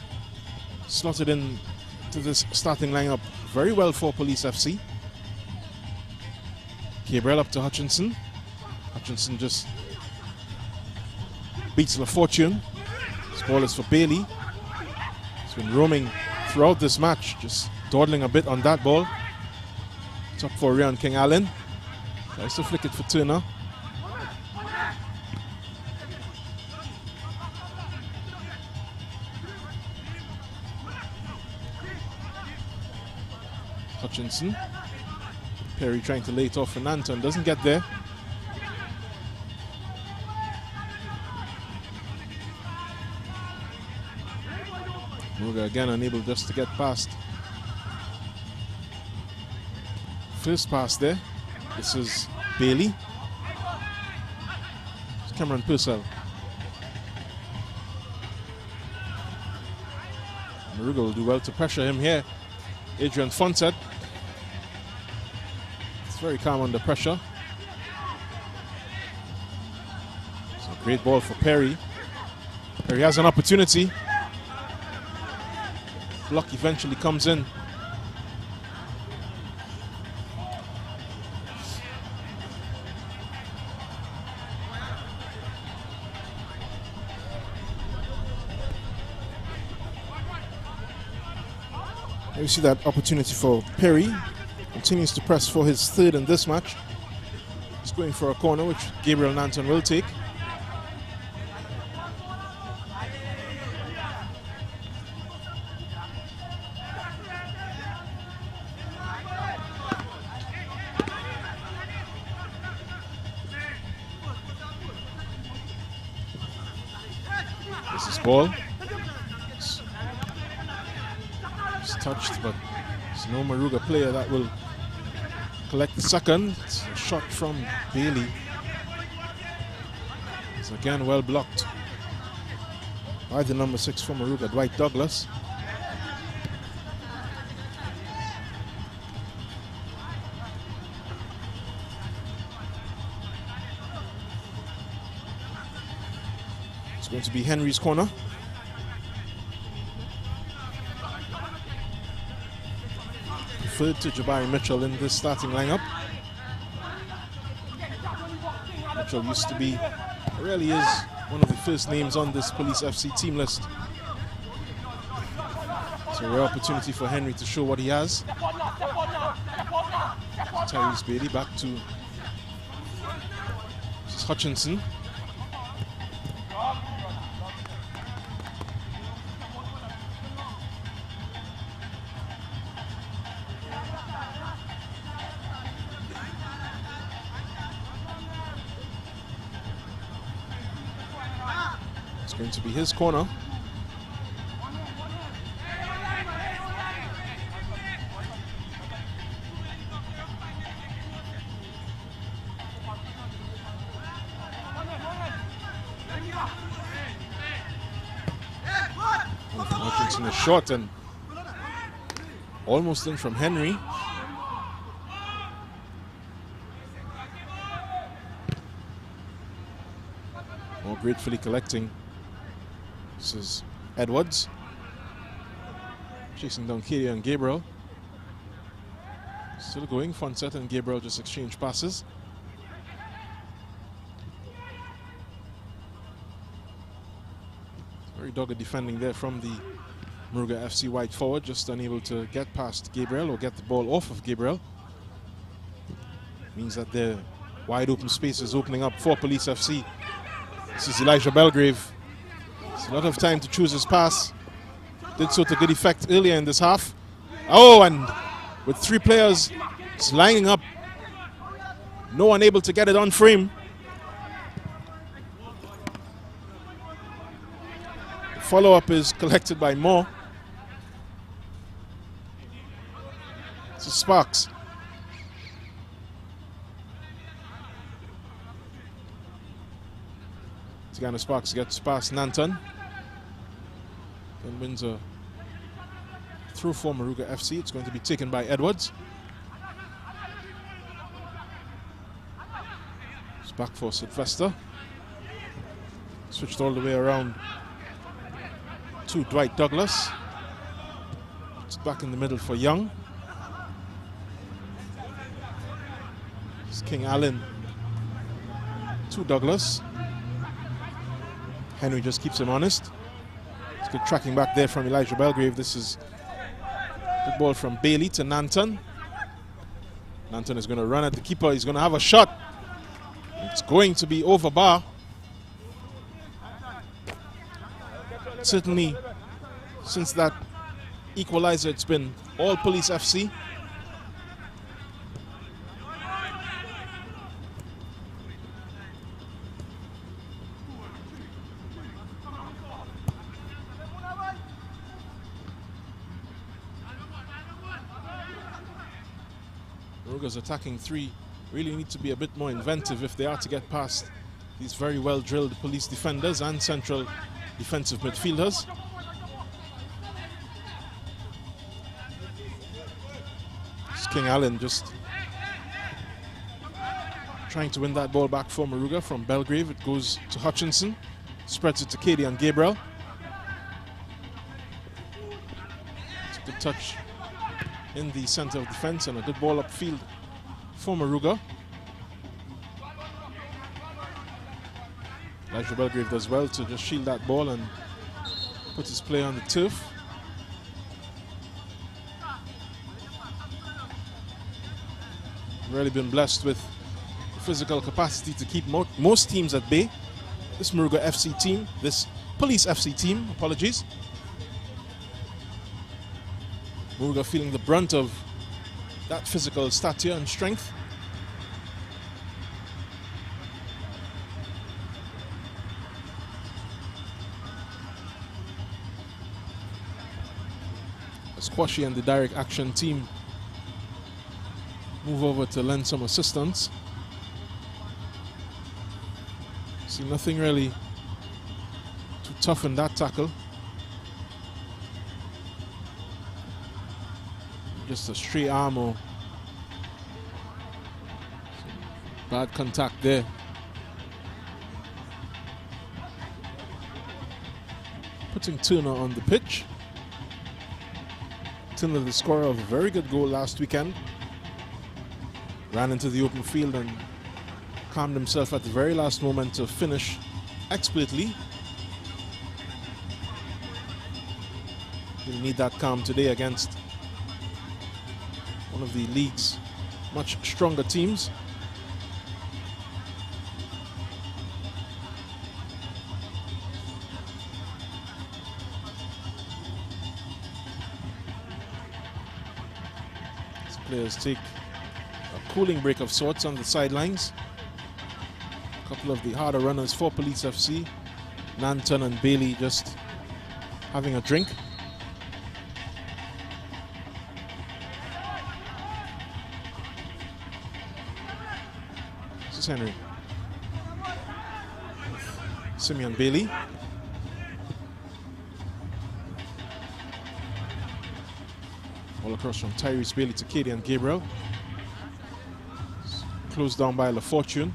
slotted in to this starting lineup very well for Police FC. Gabriel up to Hutchinson. Hutchinson just beats La Fortune. This ball is for Bailey. He's been roaming throughout this match, just dawdling a bit on that ball. Top for Ryan King Allen. Tries to flick it for Turner. Hutchinson. Perry trying to lay it off for Nanton. Doesn't get there. Moruga again unable just to get past. First pass there. This is Bailey. It's Cameron Purcell. Moruga will do well to pressure him here. Adrian Fonset. It's very calm under pressure. It's a great ball for Perry. Perry has an opportunity. Block eventually comes in. You see that opportunity for Perry. Continues to press for his third in this match. He's going for a corner, which Gabriel Nanton will take. This is ball. It's touched, but there's no Moruga player that will collect the second. It's a shot from Bailey. It's again well blocked by the number 6 for Moruga, Dwight Douglas. It's going to be Henry's corner. Third to Jabari Mitchell in this starting lineup. Mitchell used to be, really is one of the first names on this Police FC team list. So a rare opportunity for Henry to show what he has. Tyrese Bailey back to this is Hutchinson. Going to be his corner. Hutchinson is short and almost in from Henry. More gratefully collecting. This is Edwards. Chasing down Kadia and Gabriel. Still going. Fonset and Gabriel just exchange passes. Very dogged defending there from the Moruga FC wide forward. Just unable to get past Gabriel or get the ball off of Gabriel. Means that the wide open space is opening up for Police FC. This is Elijah Belgrave. A lot of time to choose his pass. Did so to good effect earlier in this half. Oh, and with 3 players it's lining up. No one able to get it on frame. The follow-up is collected by Moore. This is Sparks. Tigana Sparks gets past Nanton. Then wins a throw for Moruga FC. It's going to be taken by Edwards. It's back for Sylvester. Switched all the way around to Dwight Douglas. It's back in the middle for Young. It's King Allen to Douglas. Henry just keeps him honest. It's good tracking back there from Elijah Belgrave. This is good ball from Bailey to Nanton. Nanton is going to run at the keeper. He's going to have a shot. It's going to be over bar. Certainly, since that equalizer, it's been all Police FC. Moruga's attacking three really need to be a bit more inventive if they are to get past these very well drilled Police defenders and central defensive midfielders. It's King Allen just trying to win that ball back for Moruga from Belgrave. It goes to Hutchinson, spreads it to Katie and Gabriel. It's a good touch in the center of defense and a good ball upfield for Moruga. Elijah Belgrave does well to just shield that ball and put his play on the turf. Really been blessed with the physical capacity to keep most teams at bay. This Moruga FC team, this Police FC team, apologies. Moruga feeling the brunt of that physical stature and strength. Squashy and the direct action team move over to lend some assistance. See nothing really too tough in that tackle. Just a straight arm or bad contact there. Putting Turner on the pitch. Turner, the scorer of a very good goal last weekend, ran into the open field and calmed himself at the very last moment to finish expertly. He'll need that calm today against one of the league's much stronger teams. These players take a cooling break of sorts on the sidelines. A couple of the harder runners for Police FC, Nanton and Bailey, just having a drink. Henry. Simeon Bailey. All across from Tyrese Bailey to Katie and Gabriel. Closed down by LaFortune.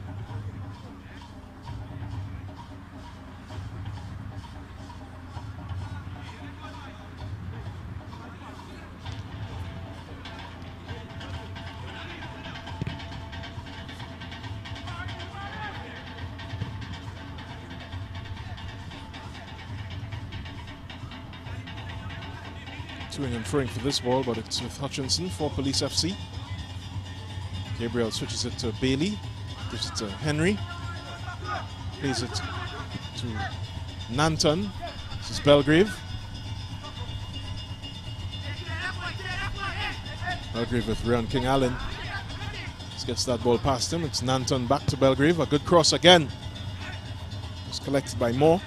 Toing and throwing for this ball, but it's with Hutchinson for Police FC. Gabriel switches it to Bailey, gives it to Henry, plays it to Nanton. This is Belgrave. Belgrave with Ryan King Allen. Just gets that ball past him. It's Nanton back to Belgrave. A good cross again. Just collected by Moore.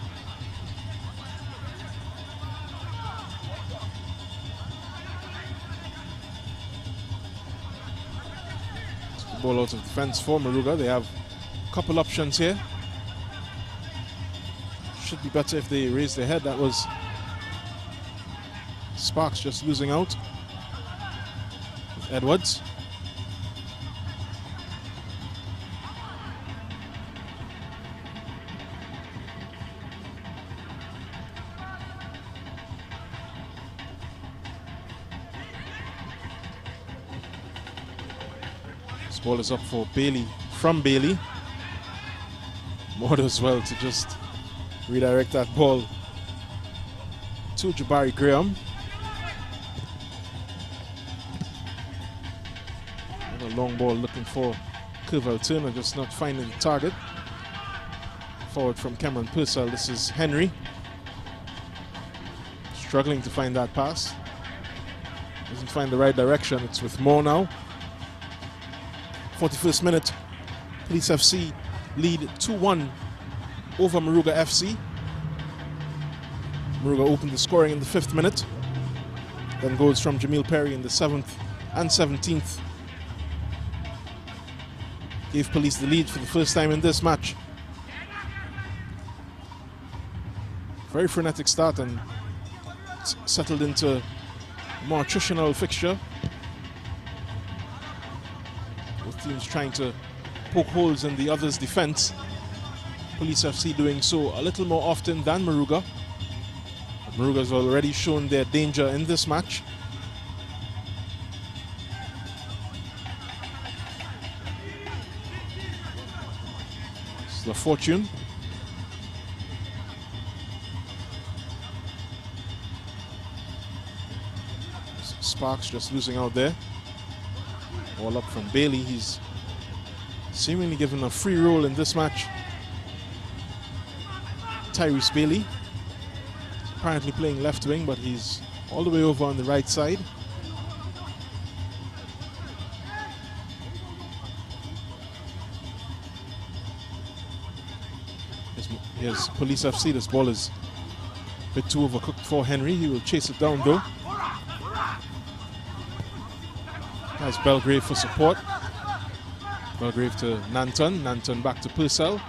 Ball out of defense for Moruga. They have a couple options here. Should be better if they raise their head. That was Sparks just losing out with Edwards. Ball is up for Bailey, from Bailey. More as well to just redirect that ball to Jabari Graham. And a long ball looking for Curval Turner, just not finding the target. Forward from Cameron Purcell, this is Henry. Struggling to find that pass. Doesn't find the right direction. It's with Moore now. 41st minute. Police FC lead 2-1 over Moruga FC. Moruga opened the scoring in the 5th minute. Then goals from Jamil Perry in the 7th and 17th. Gave Police the lead for the first time in this match. Very frenetic start and settled into a more attritional fixture. Both teams trying to poke holes in the other's defense. Police FC doing so a little more often than Moruga. Moruga's already shown their danger in this match. This is La Fortune. Sparks just losing out there. All up from Bailey. He's seemingly given a free roll in this match. Tyrese Bailey. Apparently playing left wing, but he's all the way over on the right side. Here's Police FC. This ball is a bit too overcooked for Henry. He will chase it down though. That's Belgrave for support. Belgrave to Nanton. Nanton back to Purcell.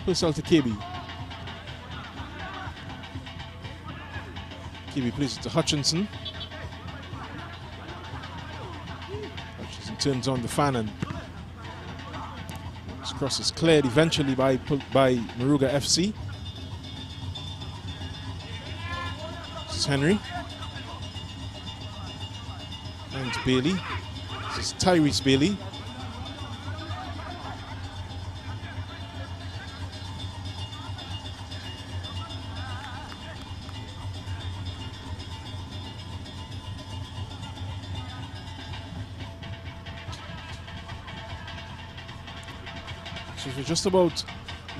Purcell to KB. KB plays it to Hutchinson. Hutchinson turns on the fan and this cross is cleared eventually by Moruga FC. This is Henry. And Bailey. This is Tyrese Bailey. So we're just about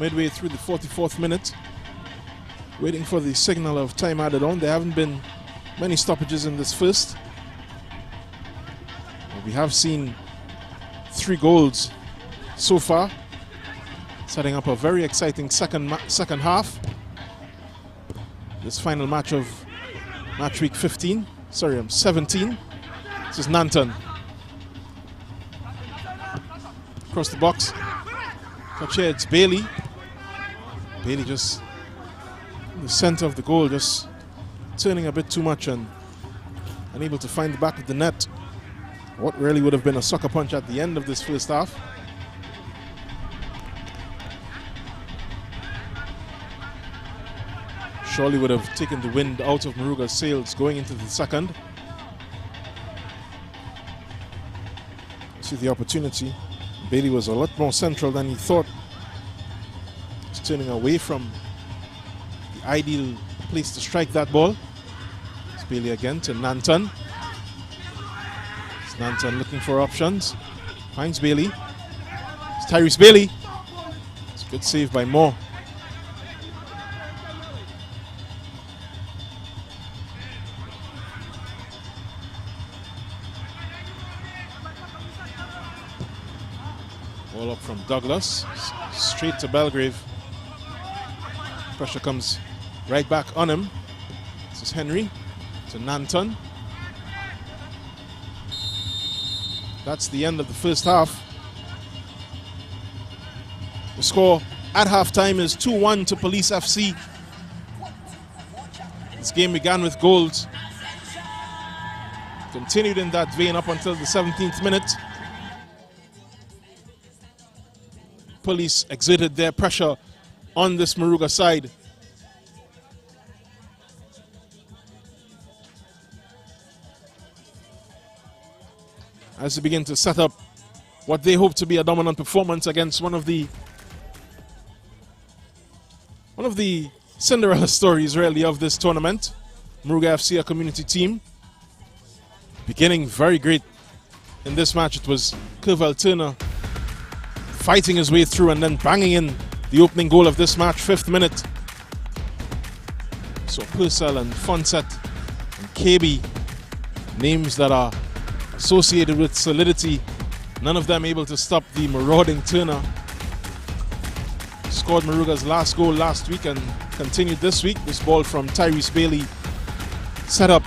midway through the 44th minute, waiting for the signal of time added on. There haven't been many stoppages in this first. We have seen 3 goals so far, setting up a very exciting second half. This final match of match week 17. This is Nanton. Across the box. Touch here, it's Bailey. Bailey just in the center of the goal, just turning a bit too much and unable to find the back of the net. What really would have been a sucker punch at the end of this first half. Surely would have taken the wind out of Moruga's sails going into the second. See the opportunity. Bailey was a lot more central than he thought. He's turning away from the ideal place to strike that ball. It's Bailey again to Nanton. It's Nanton looking for options. Finds Bailey. It's Tyrese Bailey. It's a good save by Moore. Ball up from Douglas, straight to Belgrave. Pressure comes right back on him. This is Henry to Nanton. That's the end of the first half. The score at halftime is 2-1 to Police FC. This game began with goals. Continued in that vein up until the 17th minute. Police exerted their pressure on this Moruga side. As they begin to set up what they hope to be a dominant performance against one of the One of the Cinderella stories really of this tournament. Moruga FC, a community team, beginning very great in this match. It was Kerval Turner fighting his way through and then banging in the opening goal of this match, 5th minute. So Purcell and Fonset and KB, names that are associated with solidity, none of them able to stop the marauding Turner. Scored Moruga's last goal last week and continued this week. This ball from Tyrese Bailey set up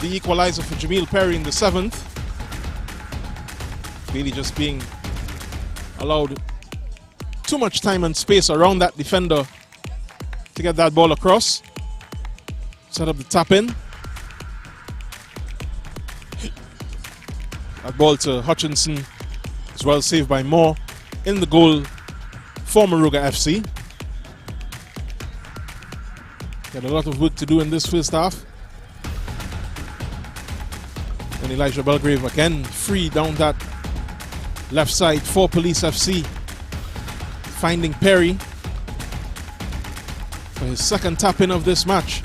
the equalizer for Jamil Perry in the 7th. Bailey just being allowed too much time and space around that defender to get that ball across. Set up the tap in. That ball to Hutchinson, as well saved by Moore in the goal for Moruga FC. Got a lot of work to do in this first half. And Elijah Belgrave again free down that left side for Police FC. Finding Perry for his 2nd tap-in of this match.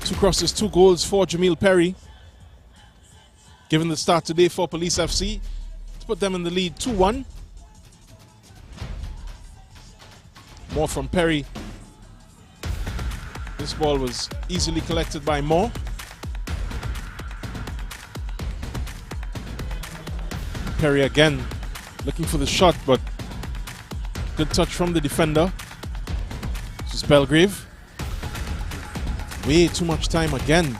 2 crosses, 2 goals for Jamil Perry. Given the start today for Police FC to put them in the lead 2-1. More from Perry. This ball was easily collected by Moore. Perry again looking for the shot, but good touch from the defender. This is Belgrave. Way too much time again.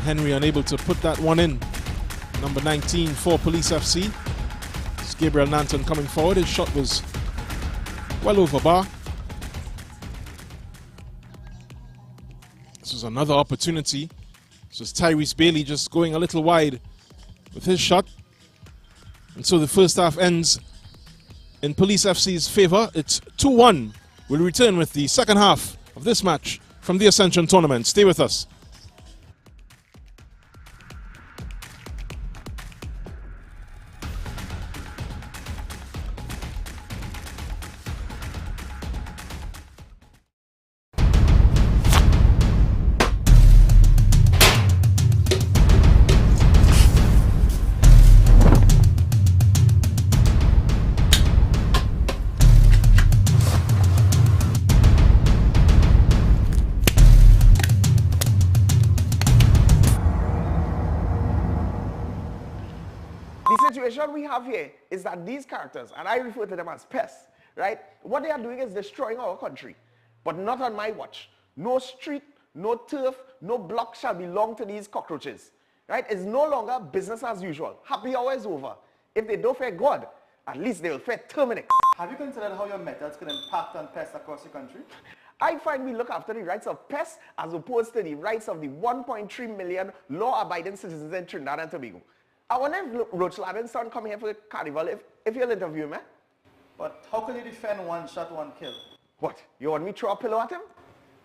Henry unable to put that one in. Number 19 for Police FC. It's Gabriel Nanton coming forward. His shot was well over bar. This was another opportunity. This was Tyrese Bailey just going a little wide with his shot. And so the first half ends in Police FC's favor. It's 2-1. We'll return with the second half of this match from the Ascension tournament. Stay with us. situation we have here is that these characters, and I refer to them as pests, right? What they are doing is destroying our country, but not on my watch. No street, no turf, no block shall belong to these cockroaches, right? It's no longer business as usual. Happy hour is over. If they don't fear God, at least they will fear Terminix. Have you considered how your methods could impact on pests across the country? I find we look after the rights of pests as opposed to the rights of the 1.3 million law-abiding citizens in Trinidad and Tobago. I wonder if Roach Ladden's son come here for the carnival if you'll interview him, eh? But how can you defend one shot, one kill? What? You want me to throw a pillow at him?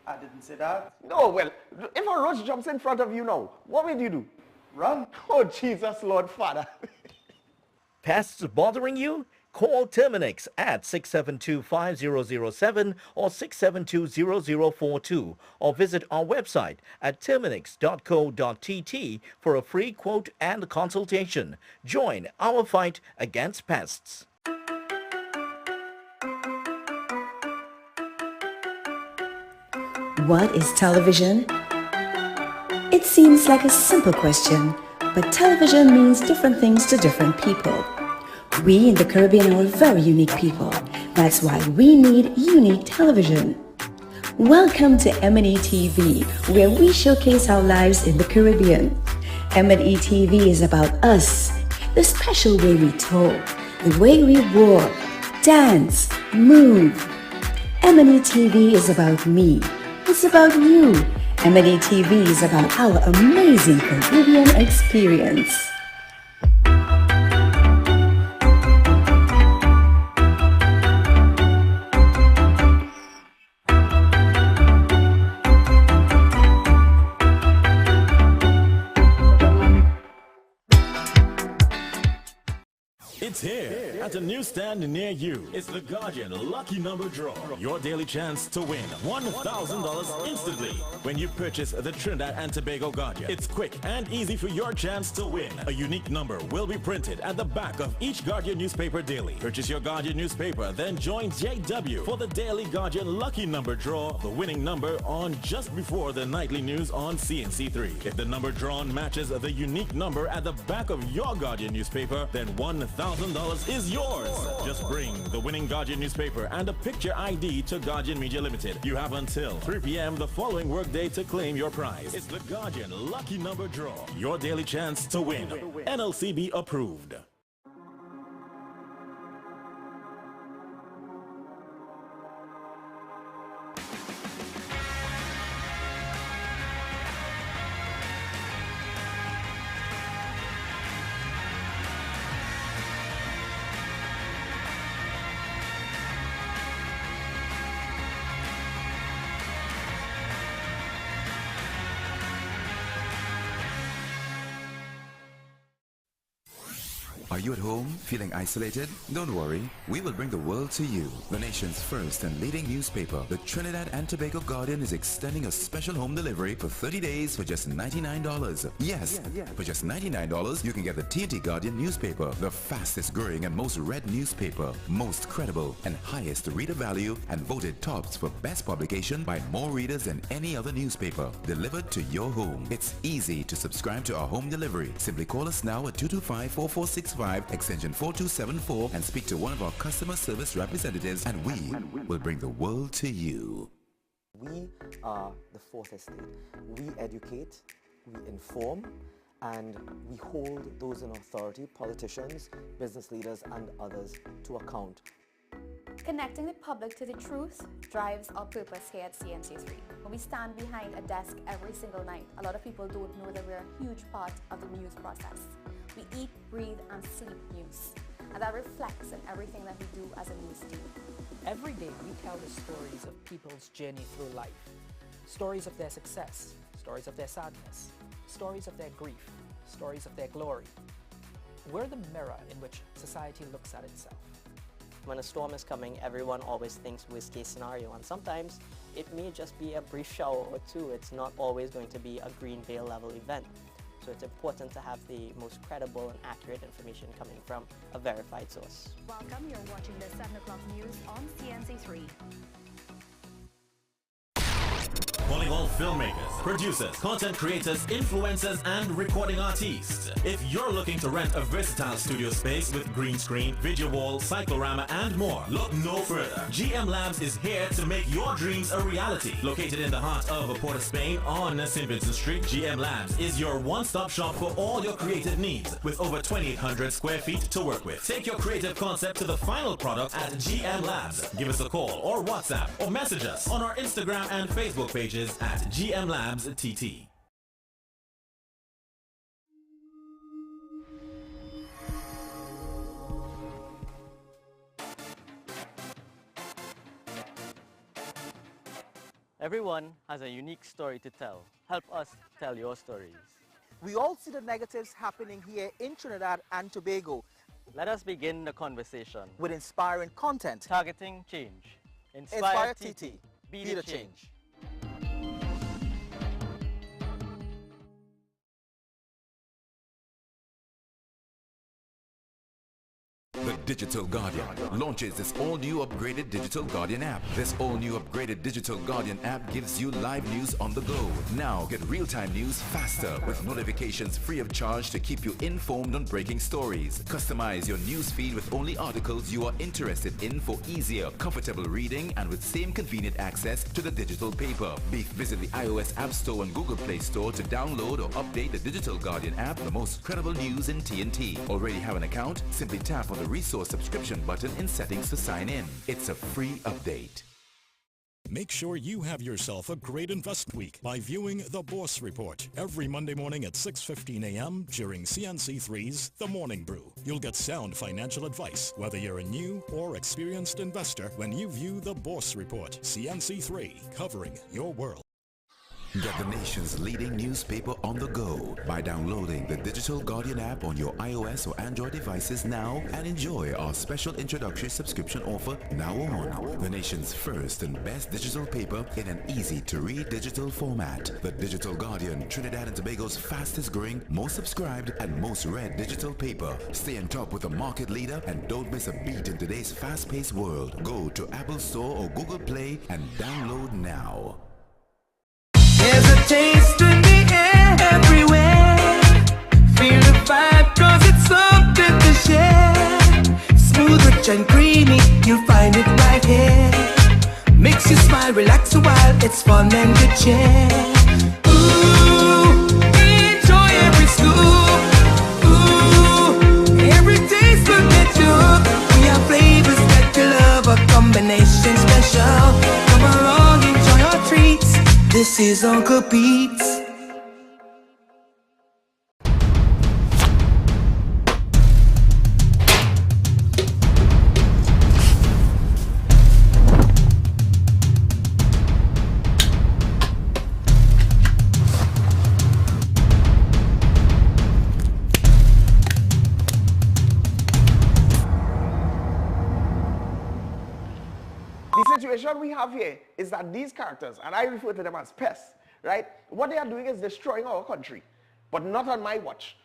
I didn't say that. No, well, if a roach jumps in front of you now, what will you do? Run. Oh, Jesus, Lord Father. Pests bothering you? Call Terminix at 672-5007 or 672-0042 or visit our website at terminix.co.tt for a free quote and consultation. Join our fight against pests. What is television? It seems like a simple question, but television means different things to different people. We in the Caribbean are a very unique people. That's why we need unique television. Welcome to M&E TV, where we showcase our lives in the Caribbean. M&E TV is about us, the special way we talk, the way we walk, dance, move. M&E TV is about me. It's about you. M&E TV is about our amazing Caribbean experience. It's here at at a newsstand near you. It's the Guardian Lucky Number Draw. Your daily chance to win $1,000 instantly when you purchase the Trinidad and Tobago Guardian. It's quick and easy for your chance to win. A unique number will be printed at the back of each Guardian newspaper daily. Purchase your Guardian newspaper, then join JW for the daily Guardian Lucky Number Draw, the winning number on just before the nightly news on CNC3. If the number drawn matches the unique number at the back of your Guardian newspaper, then $1,000 is yours. Just bring the winning Guardian newspaper and a picture ID to Guardian Media Limited. You have until 3 p.m. the following workday to claim your prize. It's the Guardian Lucky Number Draw. Your daily chance to win. NLCB approved. Are you at home feeling isolated? Don't worry, we will bring the world to you. The nation's first and leading newspaper, the Trinidad and Tobago Guardian, is extending a special home delivery for 30 days for just $99. Yes, for just $99, you can get the TNT Guardian newspaper, the fastest growing and most read newspaper, most credible and highest reader value, and voted tops for best publication by more readers than any other newspaper, delivered to your home. It's easy to subscribe to our home delivery. Simply call us now at 225-4465, extension 4274, and speak to one of our customer service representatives, and we will bring the world to you. We are the fourth estate. We educate, we inform, and we hold those in authority, politicians, business leaders, and others, to account. Connecting the public to the truth drives our purpose here at CNC3. When we stand behind a desk every single night, a lot of people don't know that we're a huge part of the news process. We eat, breathe, and sleep news, and that reflects in everything that we do as a news team. Every day we tell the stories of people's journey through life. Stories of their success, stories of their sadness, stories of their grief, stories of their glory. We're the mirror in which society looks at itself. When a storm is coming, everyone always thinks worst case scenario, and sometimes it may just be a brief shower or two. It's not always going to be a green veil level event. So it's important to have the most credible and accurate information coming from a verified source. Welcome, you're watching the 7 o'clock news on CNC3. Calling all filmmakers, producers, content creators, influencers, and recording artists. If you're looking to rent a versatile studio space with green screen, video wall, cyclorama, and more, look no further. GM Labs is here to make your dreams a reality. Located in the heart of Port of Spain on St. Vincent Street, GM Labs is your one-stop shop for all your creative needs, with over 2,800 square feet to work with. Take your creative concept to the final product at GM Labs. Give us a call or WhatsApp or message us on our Instagram and Facebook pages at GM Labs TT. Everyone has a unique story to tell. Help us tell your stories. We all see the negatives happening here in Trinidad and Tobago. Let us begin the conversation with inspiring content. Targeting change. Inspire TT. Be the change. The Digital Guardian launches this all-new upgraded Digital Guardian app. This all-new upgraded Digital Guardian app gives you live news on the go. Now get real-time news faster with notifications free of charge to keep you informed on breaking stories. Customize your news feed with only articles you are interested in for easier, comfortable reading and with same convenient access to the digital paper. Visit the iOS App Store and Google Play Store to download or update the Digital Guardian app, the most credible news in TNT. Already have an account? Simply tap on the resource subscription button in settings to sign in. It's a free update. Make sure you have yourself a great investment week by viewing The Boss Report every Monday morning at 6:15 a.m. during CNC3's The Morning Brew. You'll get sound financial advice, whether you're a new or experienced investor, when you view The Boss Report. CNC3, covering your world. Get the nation's leading newspaper on the go by downloading the Digital Guardian app on your iOS or Android devices now and enjoy our special introductory subscription offer now on. The nation's first and best digital paper in an easy-to-read digital format. The Digital Guardian, Trinidad and Tobago's fastest growing, most subscribed and most read digital paper. Stay on top with the market leader and don't miss a beat in today's fast-paced world. Go to Apple Store or Google Play and download now. There's a taste in the air everywhere. Feel the vibe cause it's something to share. Smooth, rich and creamy, you'll find it right here. Makes you smile, relax a while, it's fun and good cheer. Ooh, enjoy every scoop. Ooh, every taste will get you hooked. We have flavors that you love, a combination special. Come along, enjoy our treats. This is Uncle Pete's. The situation we have here is that these characters, and I refer to them as pests, right? What they are doing is destroying our country, but not on my watch.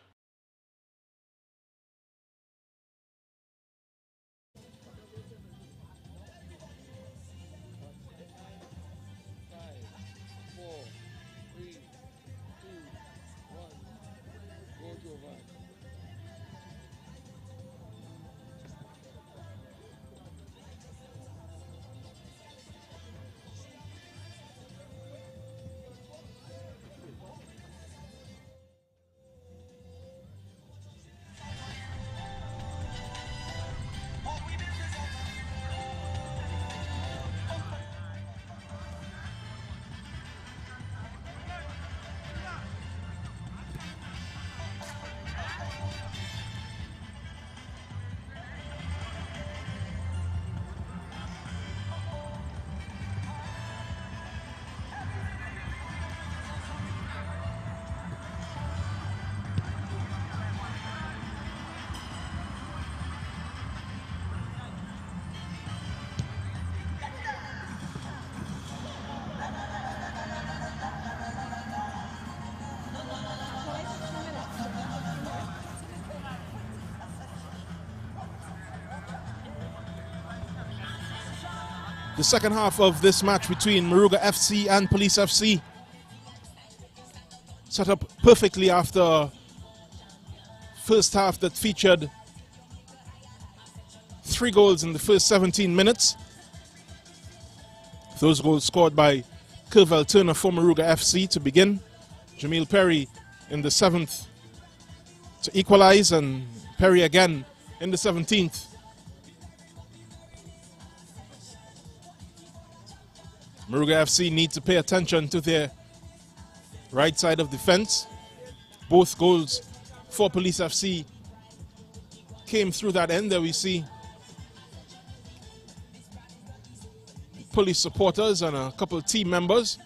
The second half of this match between Moruga FC and Police FC set up perfectly after first half that featured 3 goals in the first 17 minutes. Those goals scored by Kervel Turner for Moruga FC to begin. Jamil Perry in the 7th to equalize, and Perry again in the 17th. Moruga FC need to pay attention to their right side of defense. Both goals for Police FC came through that end. There we see police supporters and a couple of team members.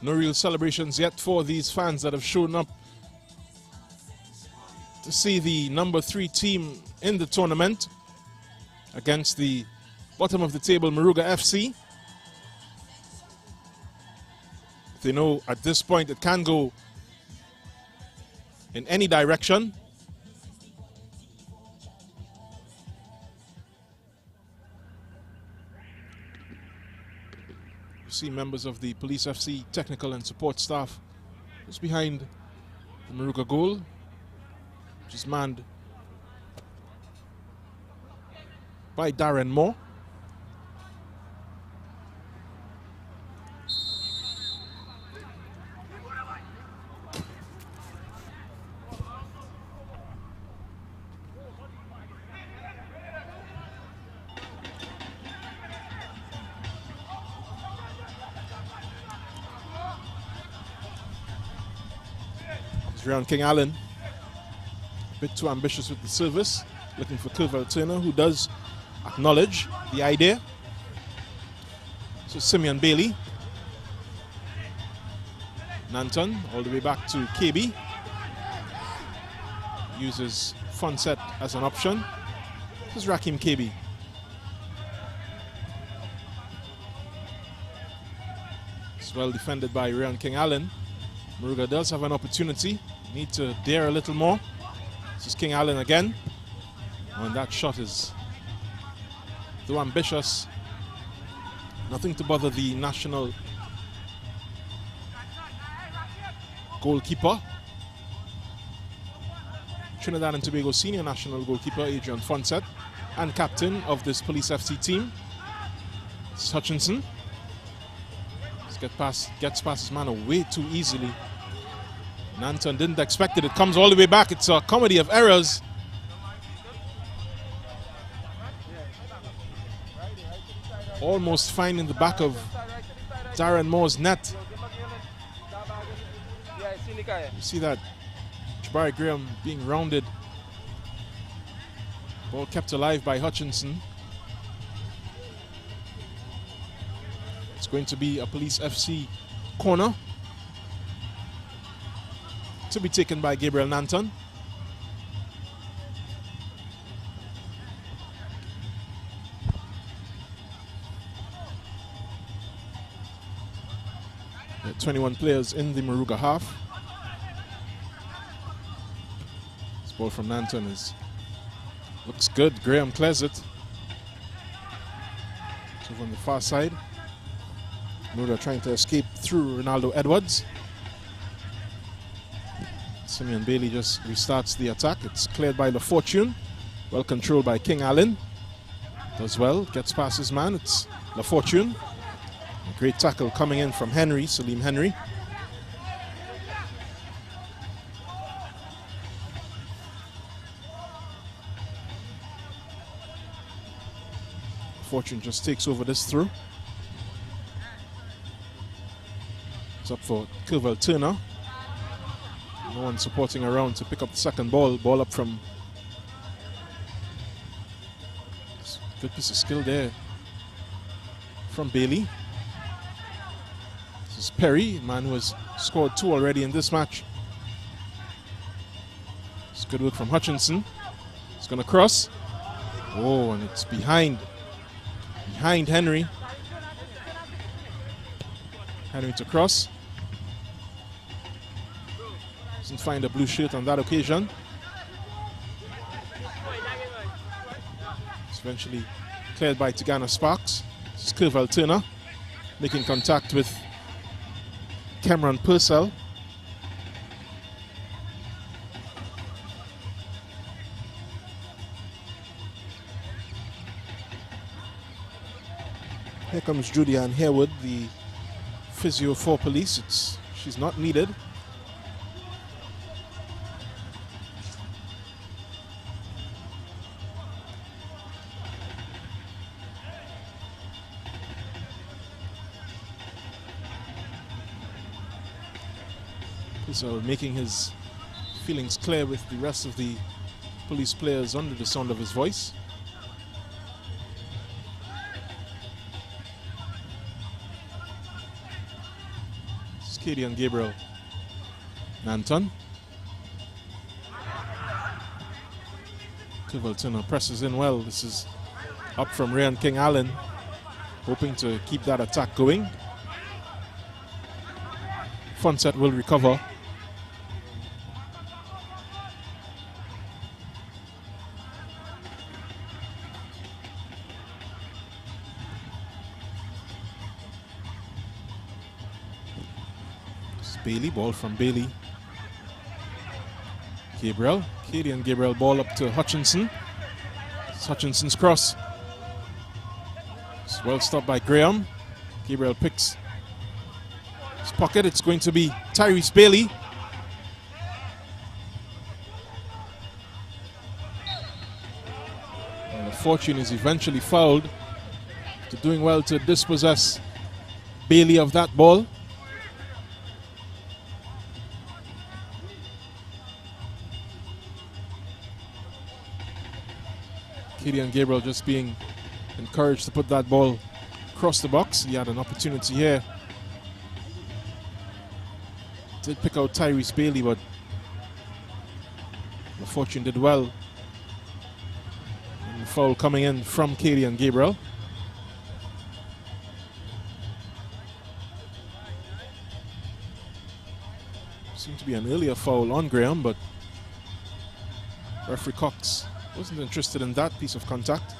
No real celebrations yet for these fans that have shown up to see the number 3 team in the tournament against the bottom of the table Moruga FC. They know at this point it can go in any direction. See members of the Police FC technical and support staff just behind the Moruga goal, which is manned by Darren Moore. Ryan King Allen, a bit too ambitious with the service, looking for Curval Turner, who does acknowledge the idea. So Simeon Bailey. Nanton all the way back to KB. Uses Fonset as an option. This is Rakim KB. It's well defended by Ryan King Allen. Moruga does have an opportunity. Need to dare a little more. This is King Allen again. And that shot is, though ambitious, nothing to bother the national goalkeeper. Trinidad and Tobago senior national goalkeeper Adrian Fonset, and captain of this Police FC team. This is Hutchinson. Gets past his man way too easily. Nanton didn't expect it. It comes all the way back. It's a comedy of errors. Almost finding the back of Darren Moore's net. You see that Jabari Graham being rounded. Ball kept alive by Hutchinson. It's going to be a Police FC corner to be taken by Gabriel Nanton. There are 21 players in the Moruga half. This ball from Nanton looks good. Graham clears it. It's over on the far side. Moruga trying to escape through Ronaldo Edwards. Simeon Bailey just restarts the attack. It's cleared by LaFortune. Well controlled by King Allen. Does well, gets past his man. It's LaFortune. A great tackle coming in from Henry, Salim Henry. LaFortune just takes over this through. It's up for Curval Turner. No one supporting around to pick up the second ball. Ball up from... Good piece of skill there from Bailey. This is Perry, a man who has scored 2 already in this match. It's good work from Hutchinson. It's going to cross. Oh, and it's behind Henry. Henry to cross. Doesn't find a blue shirt on that occasion. It's eventually cleared by Tigana Sparks. This is Curval Turner making contact with Cameron Purcell. Here comes Judy-Ann Harewood, the physio for Police. She's not needed. So making his feelings clear with the rest of the Police players under the sound of his voice. This is Kadian Gabriel Nanton. Curval Turner presses in well. This is up from Ryan King Allen, hoping to keep that attack going. Fonset will recover. Bailey, ball from Bailey. Kadian Gabriel, ball up to Hutchinson. It's Hutchinson's cross. It's well stopped by Graham. Gabriel picks his pocket. It's going to be Tyrese Bailey. And LaFortune is eventually fouled. After doing well to dispossess Bailey of that ball. Gideon Gabriel just being encouraged to put that ball across the box. He had an opportunity here. Did pick out Tyrese Bailey, but the fortune did well. And the foul coming in from Gideon Gabriel. Seemed to be an earlier foul on Graham, but referee Cox wasn't interested in that piece of contact.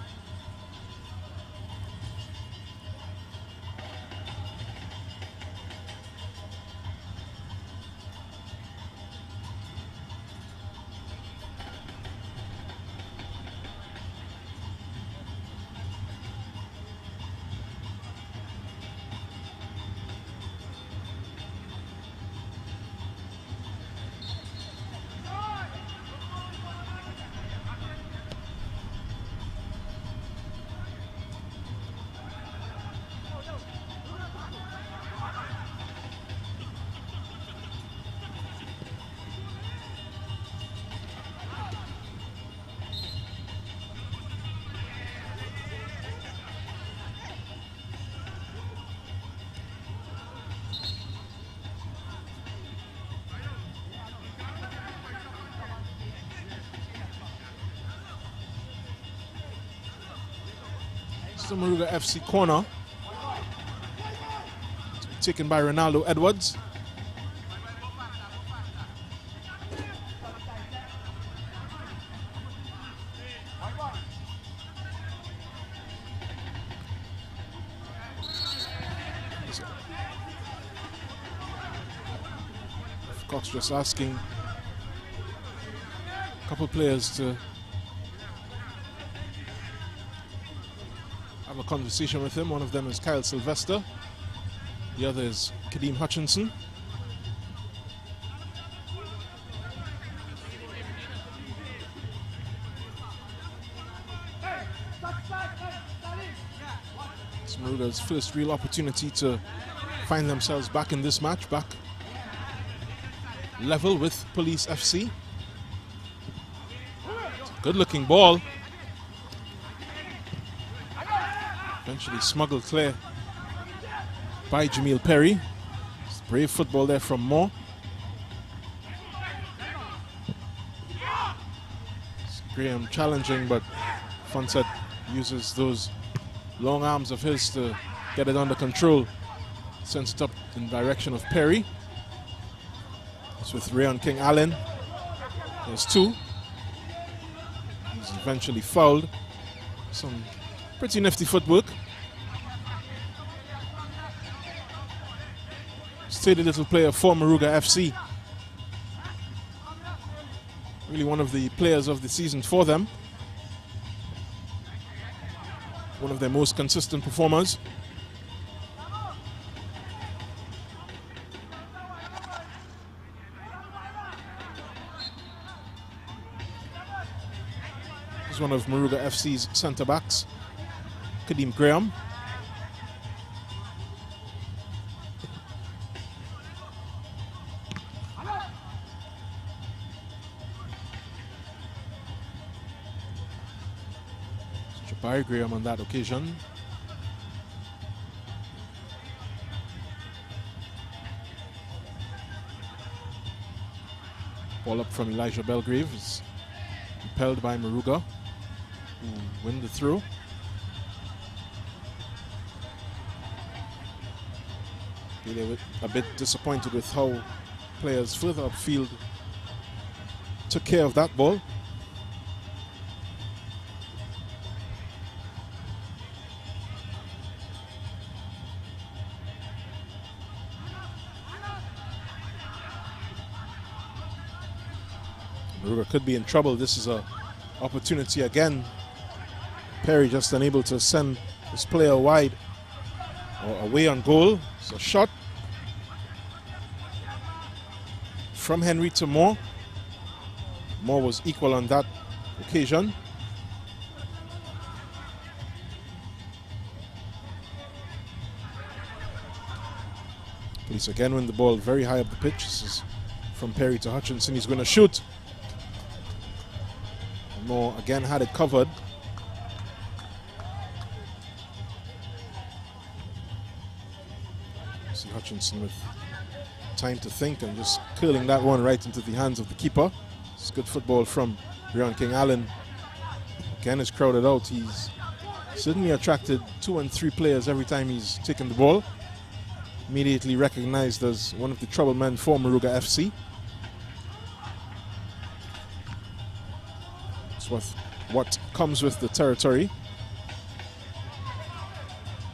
The Moruga FC corner, taken by Ronaldo Edwards. Cox just asking a couple players to have a conversation with him. One of them is Kyle Sylvester. The other is Kadeem Hutchinson. It's Moruga's first real opportunity to find themselves back in this match, back level with Police FC. Good looking ball. Eventually smuggled clear by Jamil Perry. It's brave football there from Moore. It's Graham challenging, but Fonset uses those long arms of his to get it under control. Sends it up in the direction of Perry. It's with Rayon King Allen. There's two. He's eventually fouled. Some pretty nifty footwork. Steady little player for Moruga FC. Really one of the players of the season for them. One of their most consistent performers. This is one of Moruga FC's centre backs, Kadeem Graham. Jabari Graham on that occasion. Ball up from Elijah Belgrave is repelled by Moruga, who win the throw. Really a bit disappointed with how players further upfield took care of that ball. Moruga could be in trouble. This is an opportunity again. Perry just unable to send this player wide or away on goal. It's a shot from Henry to Moore. Moore was equal on that occasion. Police again win the ball very high up the pitch. This is from Perry to Hutchinson. He's going to shoot. Moore again had it covered. See Hutchinson with time to think and just curling that one right into the hands of the keeper. It's good football from Rion King Allen. Again, is crowded out. He's certainly attracted 2 and 3 players every time he's taken the ball. Immediately recognized as one of the trouble men for Moruga FC. It's what comes with the territory.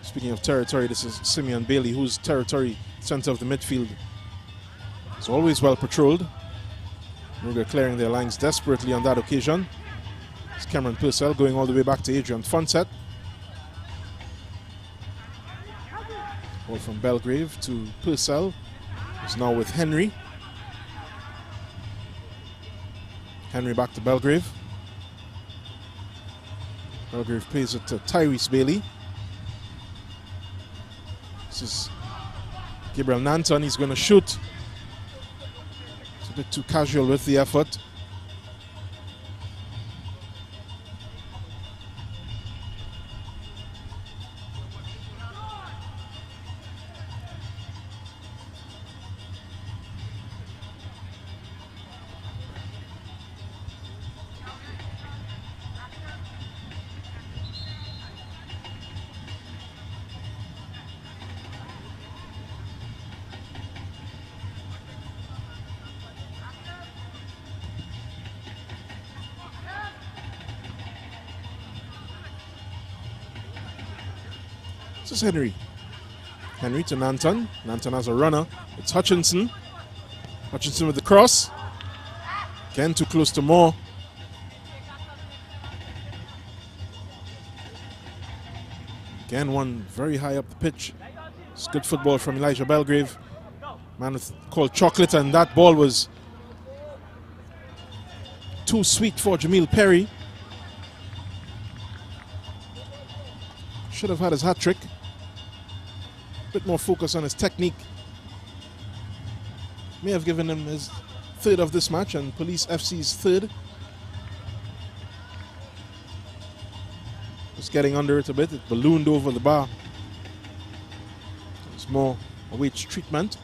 Speaking of territory, this is Simeon Bailey, whose territory, center of the midfield, is always well patrolled. Moruga clearing their lines desperately on that occasion. It's Cameron Purcell going all the way back to Adrian Fonset. Ball from Belgrave to Purcell. He's now with Henry. Henry back to Belgrave. Belgrave plays it to Tyrese Bailey. This is Gabriel Nanton. He's going to shoot. It's a bit too casual with the effort. This is Henry. Henry to Nanton. Nanton has a runner. It's Hutchinson. Hutchinson with the cross. Again, too close to Moore. Again, one very high up the pitch. It's good football from Elijah Belgrave. Man called Chocolate, and that ball was too sweet for Jamil Perry. Should have had his hat trick. Bit more focus on his technique. May have given him his 3rd of this match and Police FC's 3rd. Just getting under it a bit. It ballooned over the bar. It's more awaits treatment.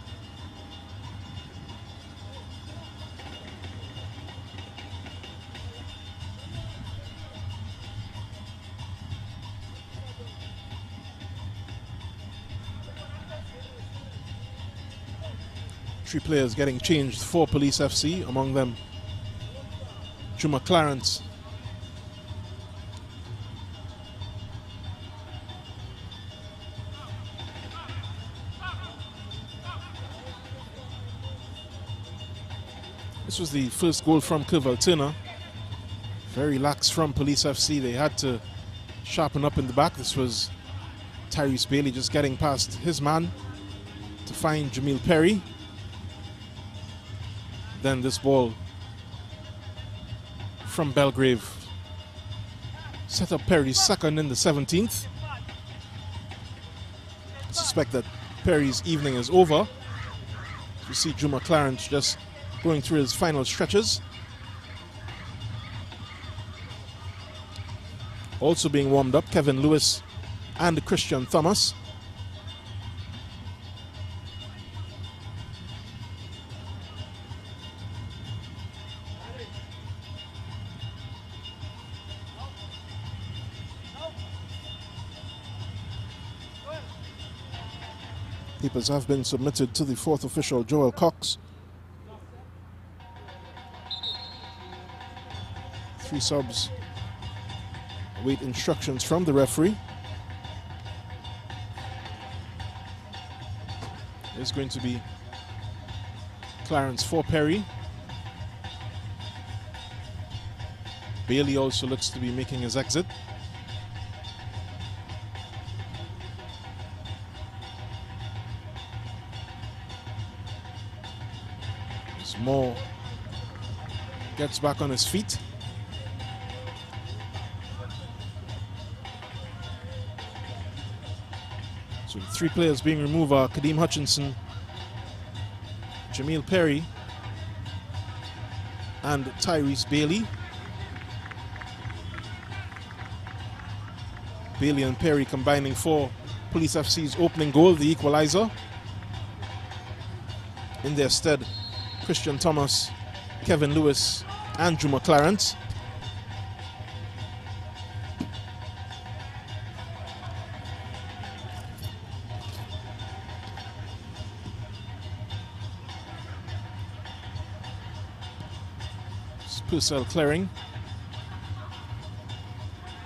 Three players getting changed for Police FC, among them Juma Clarence. This was the first goal from Kirval Turner. Very lax from Police FC. They had to sharpen up in the back. This was Tyrese Bailey just getting past his man to find Jamil Perry. Then this ball from Belgrave set up Perry's second in the 17th. I suspect that Perry's evening is over. You see Juma Clarence just going through his final stretches. Also being warmed up, Kevin Lewis and Christian Thomas. Papers have been submitted to the 4th official, Joel Cox. 3 subs await instructions from the referee. There's going to be Clarence for Perry. Bailey also looks to be making his exit. Moore gets back on his feet. So the 3 players being removed are Kadeem Hutchinson, Jamil Perry, and Tyrese Bailey. Bailey and Perry combining for Police FC's opening goal, the equalizer. In their stead, Christian Thomas, Kevin Lewis, and Juma Clarence. Purcell clearing.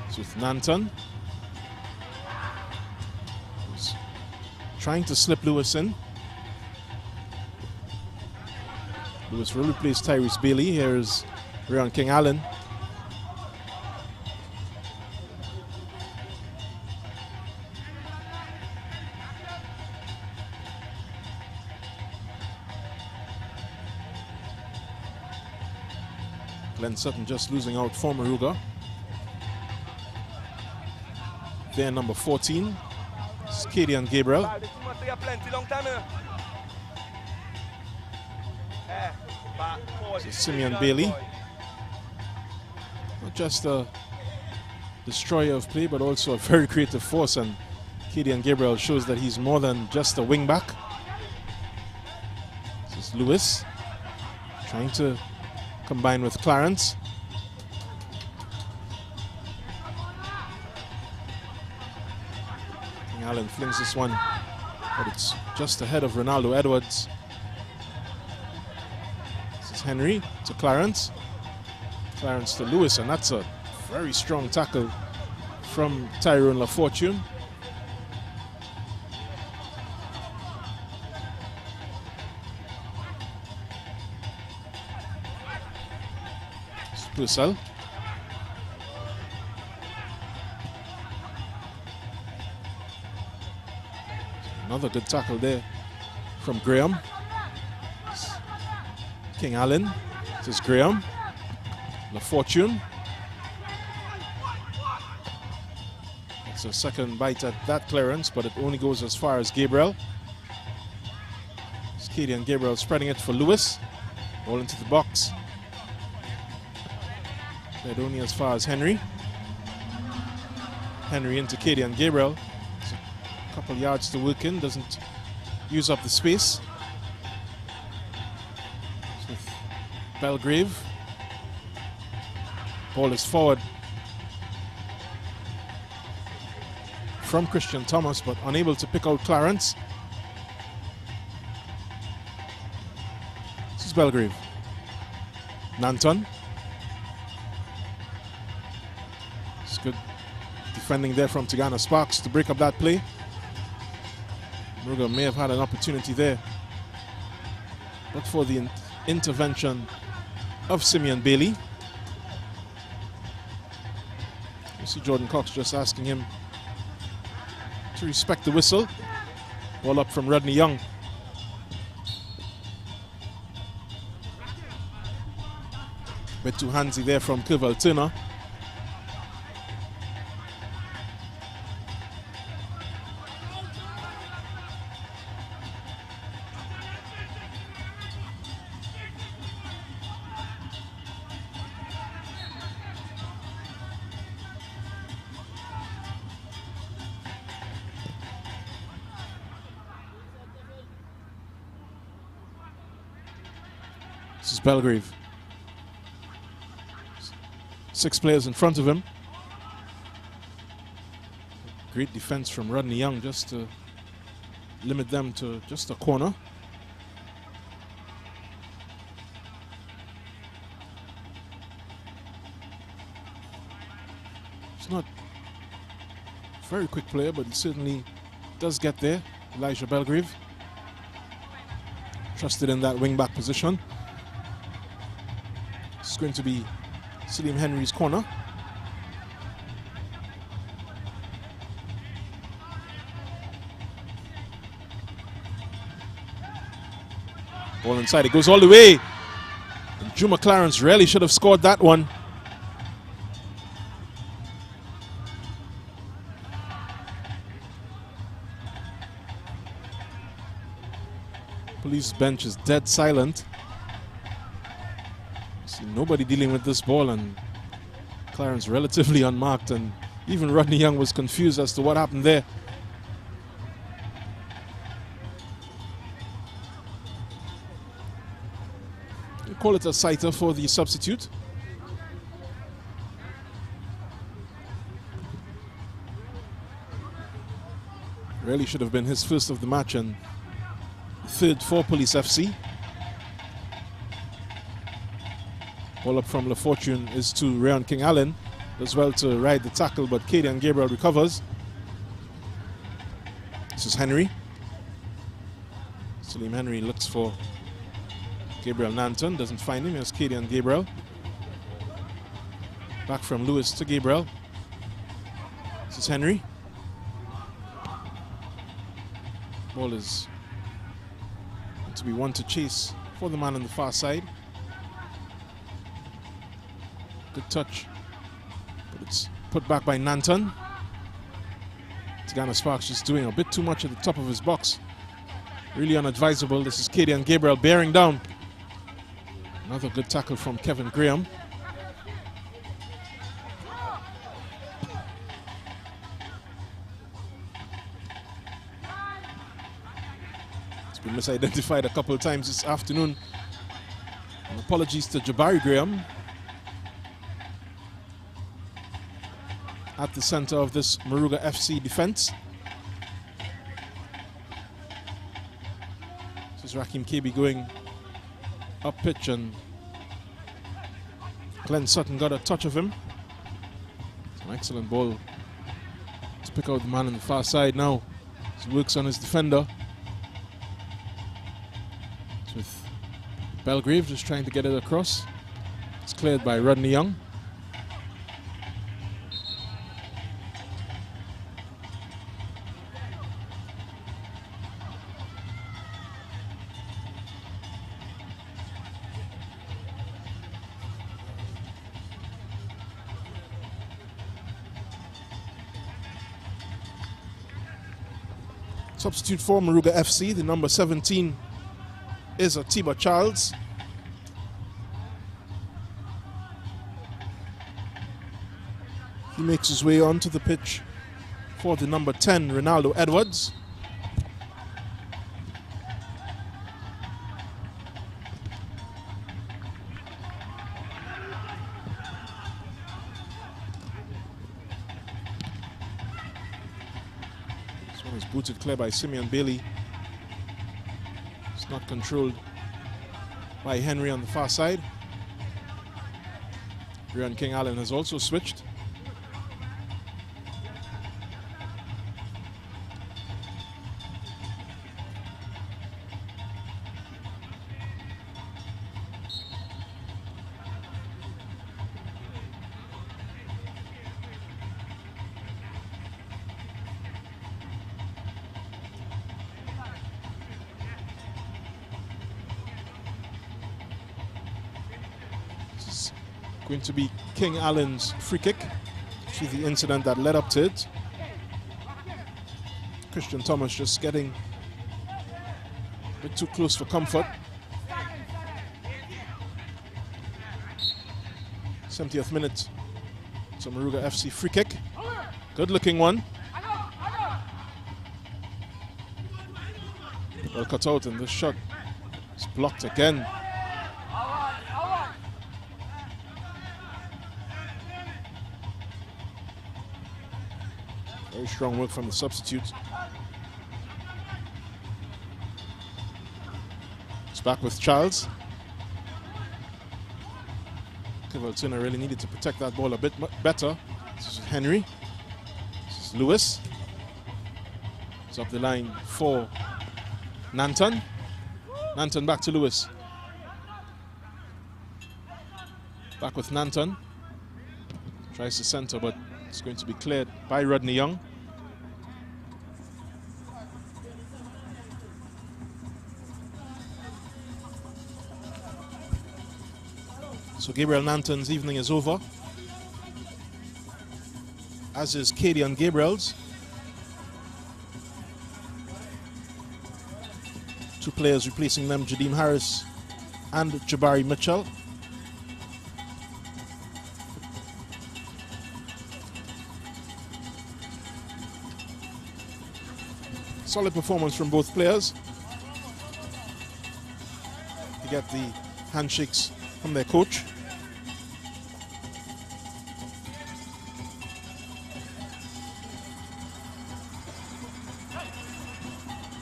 It's with Nanton. He's trying to slip Lewis in. Lewis will replace Tyrese Bailey. Here is Ryan King Allen. Glenn Sutton just losing out for Moruga. There, number 14, Skadian Gabriel. So Simeon Bailey. Not just a destroyer of play, but also a very creative force. And Skadian Gabriel shows that he's more than just a wing back. This is Lewis trying to combine with Clarence. King Allen flings this one, but it's just ahead of Ronaldo Edwards. This is Henry to Clarence. Clarence to Lewis, and that's a very strong tackle from Tyrone LaFortune. Purcell. Another good tackle there from Graham. King Allen. This is Graham. LaFortune. It's a second bite at that clearance, but it only goes as far as Gabriel. Skadian Gabriel spreading it for Lewis. Ball into the box. Played only as far as Henry. Henry into Kadian Gabriel. It's a couple yards to work in, doesn't use up the space. It's with Belgrave. Ball is forward from Christian Thomas, but unable to pick out Clarence. This is Belgrave. Nanton. Good defending there from Tigana Sparks to break up that play. Moruga may have had an opportunity there, but for the intervention of Simeon Bailey. You see Jordan Cox just asking him to respect the whistle. Ball up from Rodney Young. Bit too handsy there from Kirval Turner. This is Belgrave. 6 players in front of him. Great defense from Rodney Young just to limit them to just a corner. It's not a very quick player, but he certainly does get there. Elijah Belgrave. Trusted in that wing-back position. It's going to be Salim Henry's corner. Ball inside, it goes all the way. And Juma Clarence really should have scored that one. Police bench is dead silent. See nobody dealing with this ball, and Clarence relatively unmarked, and even Rodney Young was confused as to what happened there. Call it a sighter for the substitute. Really should have been his first of the match and third for Police FC. Ball up from La Fortune is to Ryan King Allen. Does well to ride the tackle, but Kadian Gabriel recovers. This is Henry. Salim Henry looks for Gabriel Nanton, doesn't find him. Here's Kadian Gabriel. Back from Lewis to Gabriel. This is Henry. Ball is to be one to chase for the man on the far side. Good touch, but it's put back by Nanton. Tigana Sparks just doing a bit too much at the top of his box. Really unadvisable. This is Kadian Gabriel bearing down. Another good tackle from Kevin Graham. It's been misidentified a couple of times this afternoon. And apologies to Jabari Graham. At the center of this Moruga FC defense. This is Raheem Kebi going up pitch, and Glenn Sutton got a touch of him. It's an excellent ball to pick out the man on the far side now. He works on his defender. It's with Belgrave just trying to get it across. It's cleared by Rodney Young. Substitute for Moruga FC, the number 17 is Atiba Charles. He makes his way onto the pitch for the number 10, Ronaldo Edwards. Booted clear by Simeon Bailey. It's not controlled by Henry on the far side. Ryan King Allen has also switched. Going to be King Allen's free kick. See the incident that led up to it. Christian Thomas just getting a bit too close for comfort. 70th minute. It's a Moruga FC free kick. Good looking one. Well cut out, and this shot is blocked again. Very strong work from the substitute. It's back with Charles. Kivaltuna really needed to protect that ball a bit better. This is Henry. This is Lewis. It's up the line for Nanton. Nanton back to Lewis. Back with Nanton. Tries to center, but it's going to be cleared by Rodney Young. So Gabriel Nanton's evening is over, as is Kadian Gabriel's. Two players replacing them, Jadeem Harris and Jabari Mitchell. Solid performance from both players. You get the handshakes from their coach.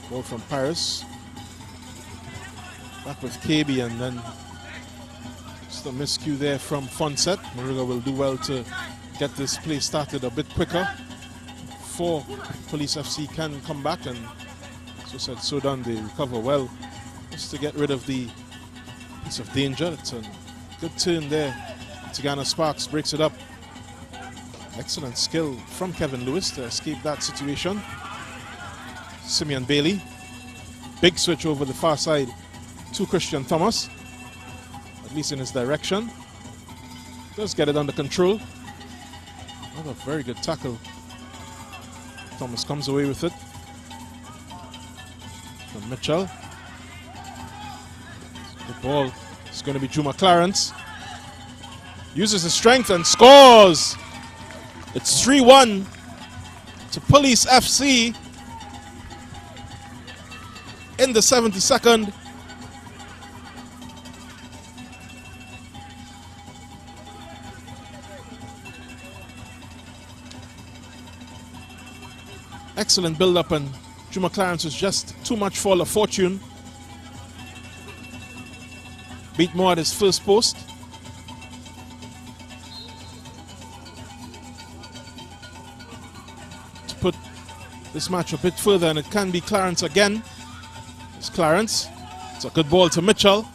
Ball from Paris. Back with KB, and then just a miscue there from Fonset. Moruga will do well to get this play started a bit quicker before Police FC can come back, and so said, so done. They recover well just to get rid of the piece of danger. It's a good turn there. Tigana Sparks breaks it up. Excellent skill from Kevin Lewis to escape that situation. Simeon Bailey. Big switch over the far side to Christian Thomas, at least in his direction. Does get it under control. Another very good tackle. Thomas comes away with it. From Mitchell. The ball is going to be Juma Clarence. Uses his strength and scores. It's 3-1 to Police FC in the 72nd. Excellent build-up, and Juma Clarence was just too much for La Fortune. Beat Moore at his first post. To put this match a bit further, and it can be Clarence again. It's Clarence. It's a good ball to Mitchell.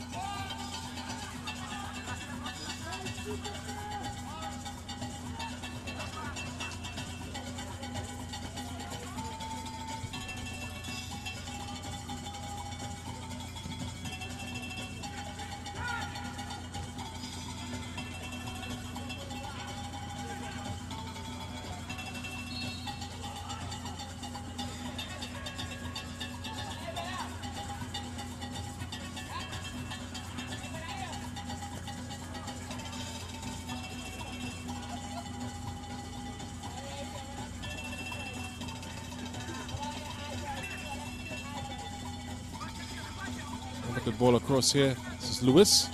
Good ball across here. This is Lewis.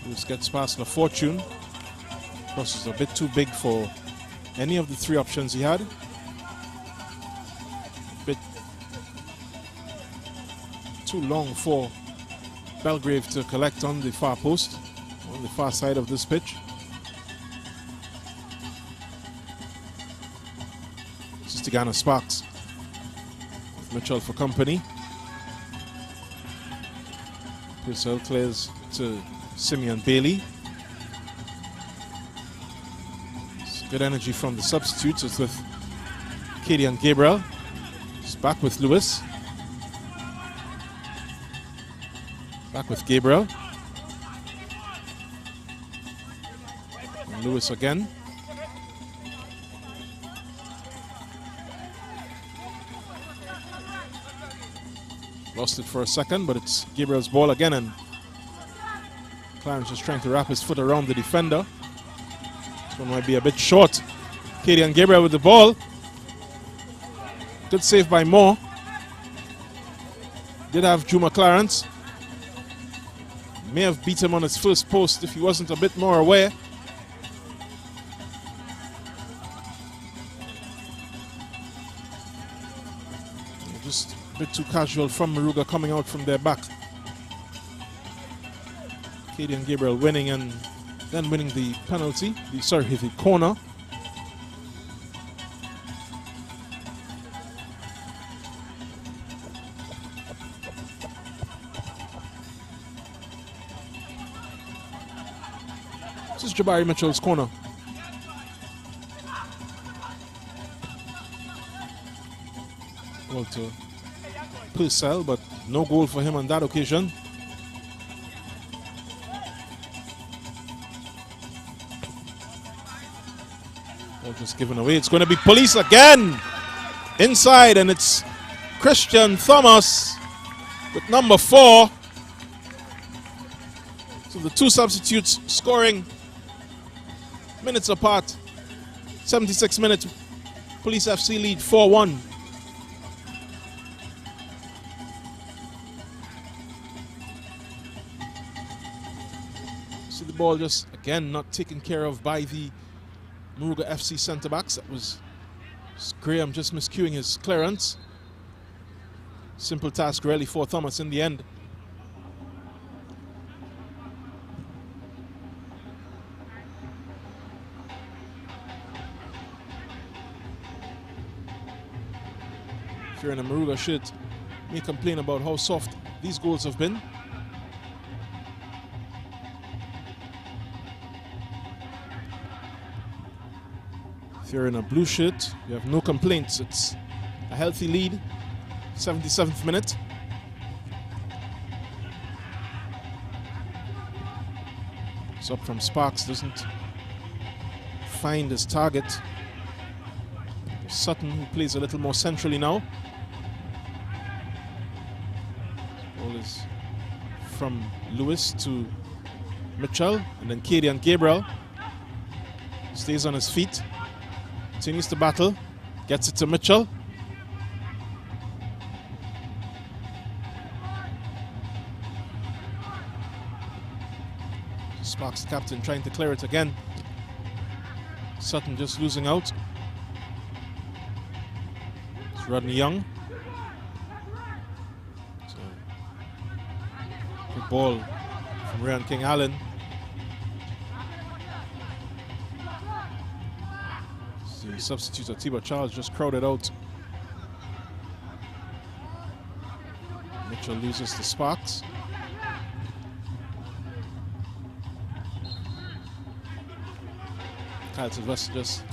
Lewis gets past La Fortune. Cross is a bit too big for any of the three options he had. A bit too long for Belgrave to collect on the far post, on the far side of this pitch. This is Tigana Sparks with Mitchell for company. Purcell clears to Simeon Bailey. It's good energy from the substitutes. It's with Kadian Gabriel. He's back with Lewis. Back with Gabriel. And Lewis again. Lost it for a second, but it's Gabriel's ball again, and Clarence is trying to wrap his foot around the defender. This one might be a bit short. Kadian Gabriel with the ball. Good save by Moore. Did have Juma Clarence. May have beat him on his first post if he wasn't a bit more aware. Just a bit too casual from Moruga coming out from their back. Kadian Gabriel winning, and then winning the penalty, the corner. This is Jabari Mitchell's corner. Well, to Purcell, but no goal for him on that occasion. Ball just given away. It's going to be Police again inside, and it's Christian Thomas with number 4. So the two substitutes scoring minutes apart. 76 minutes. Police FC lead 4-1. ball just, again, not taken care of by the Moruga FC centre-backs. That was Graham just miscuing his clearance. Simple task really for Thomas in the end. If you're in a Moruga shirt, may complain about how soft these goals have been. If you're in a blue shirt, you have no complaints. It's a healthy lead. 77th minute. It's up from Sparks, doesn't find his target. Sutton, who plays a little more centrally now. Ball is from Lewis to Mitchell, and then Cadian Gabriel stays on his feet, continues to battle, gets it to Mitchell. Sparks, the captain, trying to clear it again. Sutton just losing out. It's Rodney Young. So, good ball from Ryan King Allen. The substitute Atiba Charles just crowded out. Mitchell loses to Sparks. Kyle Sylvester just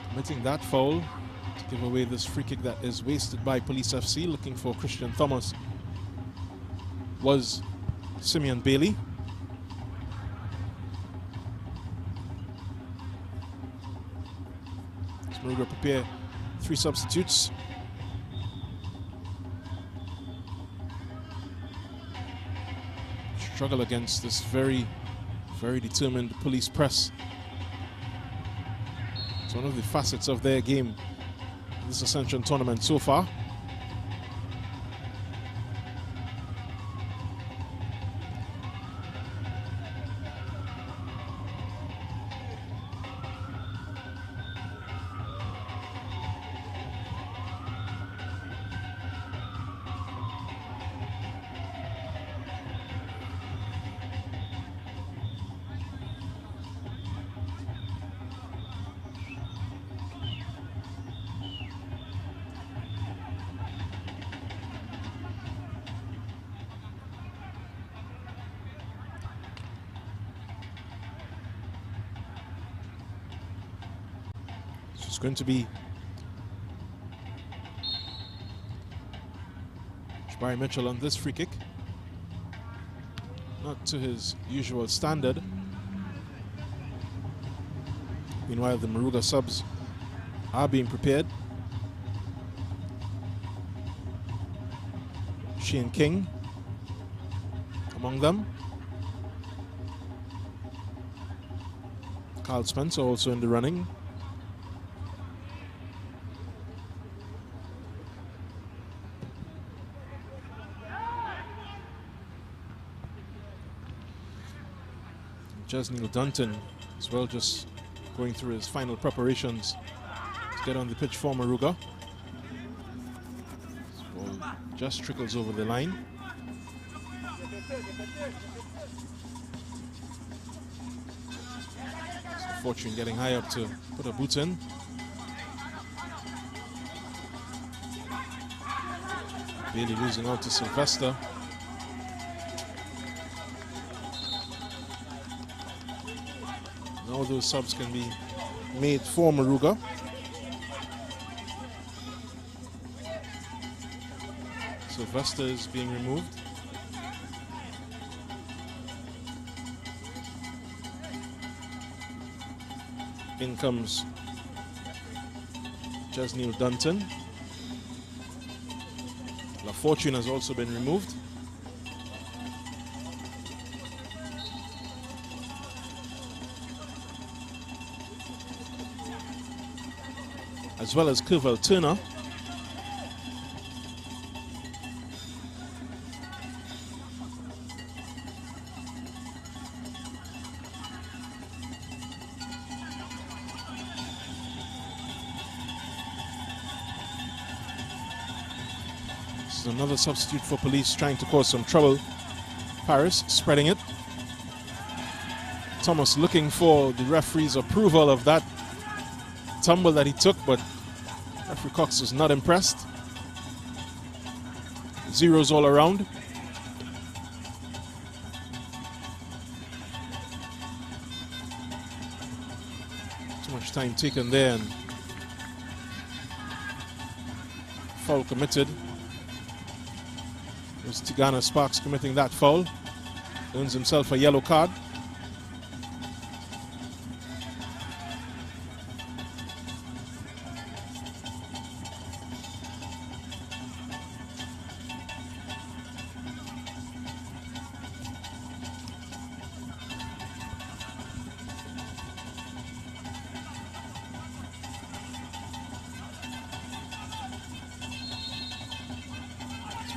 committing that foul to give away this free kick that is wasted by Police FC. Looking for Christian Thomas was Simeon Bailey. Moruga prepare 3 substitutes. Struggle against this very, very determined Police press. It's one of the facets of their game in this Ascension tournament so far. It's going to be Jabari Mitchell on this free kick. Not to his usual standard. Meanwhile, the Moruga subs are being prepared. Shane King among them. Carl Spencer also in the running. Jasneil Dunton as well, just going through his final preparations to get on the pitch for Moruga. This ball just trickles over the line. So Fortune getting high up to put a boot in. Bailey losing out to Sylvester. All those subs can be made for Moruga. Sylvester is being removed. In comes Jasneil Dunton. La Fortune has also been removed. As well as Kirval Turner. This is another substitute for police trying to cause some trouble. Paris spreading it. Thomas looking for the referee's approval of that tumble that he took, but referee Cox was not impressed. Zeros all around. Too much time taken there and foul committed. It was Tigana Sparks committing that foul. Earns himself a yellow card.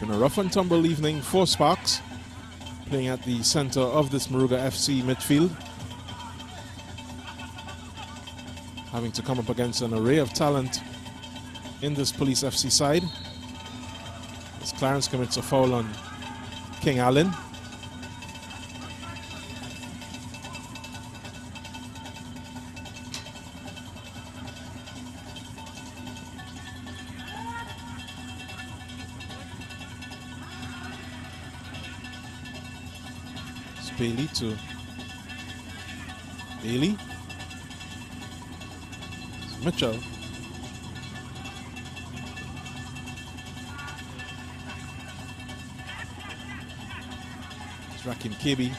Been a rough and tumble evening for Sparks, playing at the center of this Moruga FC midfield, having to come up against an array of talent in this Police FC side. As Clarence commits a foul on King Allen. Bailey to Bailey. It's Mitchell. It's Rakim Kebi.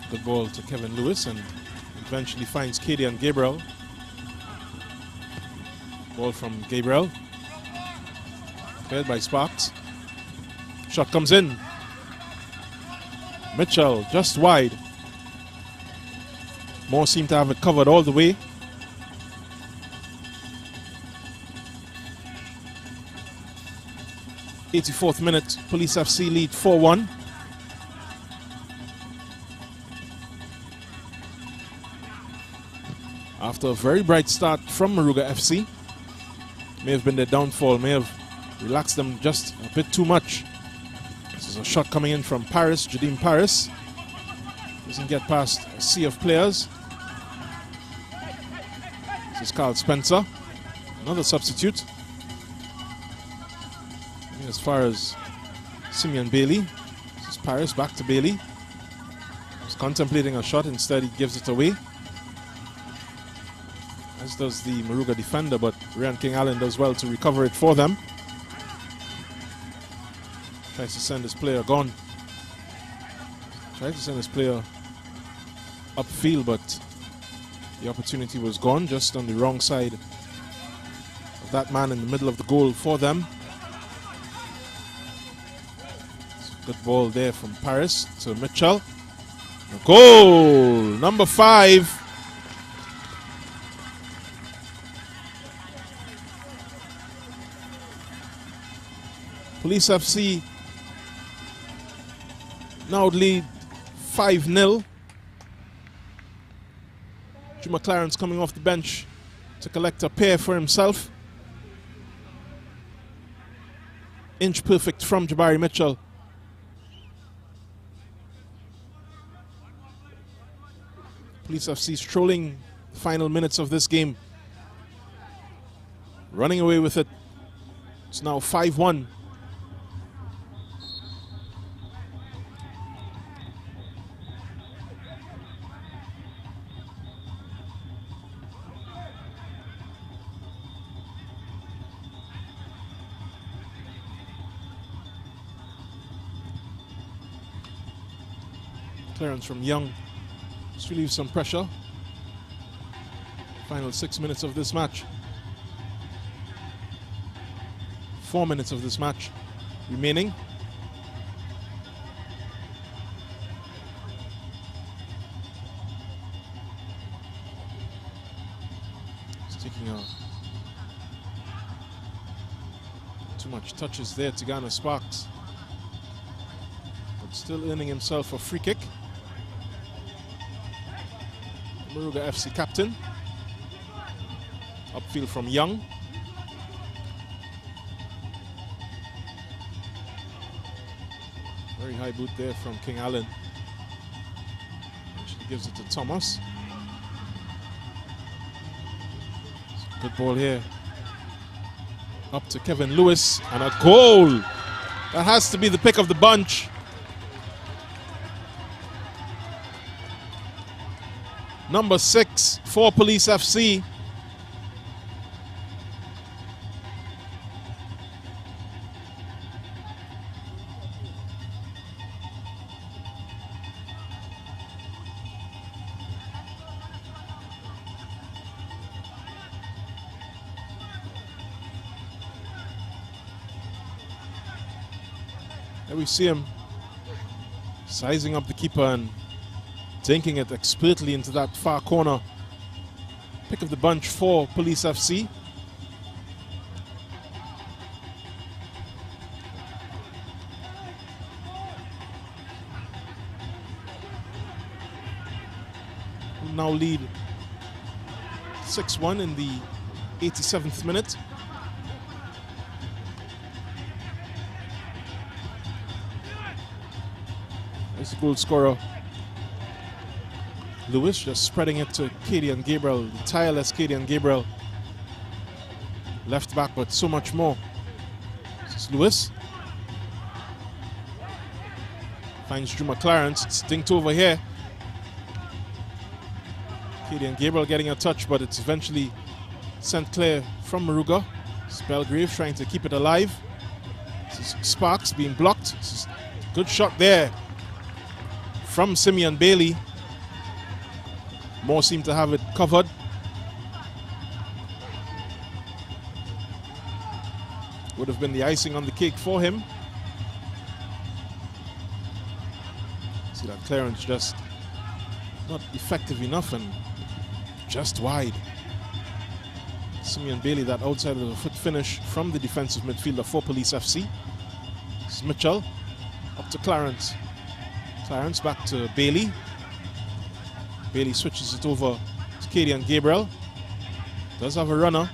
Good ball to Kevin Lewis and eventually finds Katie and Gabriel. Ball from Gabriel. Cleared by Sparks. Shot comes in. Mitchell just wide. Moore seemed to have it covered all the way. '84th minute, Police FC lead 4-1. After a very bright start from Moruga FC. May have been their downfall, may have relaxed them just a bit too much. There's a shot coming in from Paris, Jadim Paris. Doesn't get past a sea of players. This is Carl Spencer, another substitute. As far as Simeon Bailey. This is Paris, back to Bailey. He's contemplating a shot, instead he gives it away. As does the Moruga defender, but Ryan King Allen does well to recover it for them. Tries to send his player gone. Tries to send his player upfield, but the opportunity was gone, just on the wrong side of that man in the middle of the goal for them. Good ball there from Paris to Mitchell. A goal! Number 5. Police FC now lead 5-0. Juma Clarence coming off the bench to collect a pair for himself. Inch perfect from Jabari Mitchell. Police FC strolling the final minutes of this game. Running away with it. It's now 5-1. Clearance from Young just relieves some pressure. Final 6 minutes of this match. 4 minutes of this match remaining. It's taking too much touches there, Tigana Sparks. But still earning himself a free kick. Moruga FC captain. Upfield from Young. Very high boot there from King Allen. She gives it to Thomas. Good ball here. Up to Kevin Lewis, and a goal. That has to be the pick of the bunch. Number 6 for Police FC. There we see him sizing up the keeper and dinking it expertly into that far corner. Pick of the bunch for Police FC. We'll now lead 6-1 in the 87th minute. There's the goal scorer. Lewis just spreading it to Kadian Gabriel, the tireless Kadian Gabriel. Left back, but so much more. This is Lewis. Finds Juma Clarence. It's dinked over here. Kadian Gabriel getting a touch, but it's eventually sent clear from Moruga. Spellgrave trying to keep it alive. This is Sparks being blocked. This is a good shot there from Simeon Bailey. Moore seemed to have it covered. Would have been the icing on the cake for him. See that clearance just not effective enough and just wide. Simeon Bailey, that outside of the foot finish from the defensive midfielder for Police FC. This is Mitchell up to Clarence. Clarence back to Bailey. Bailey switches it over to Kadian Gabriel. Does have a runner.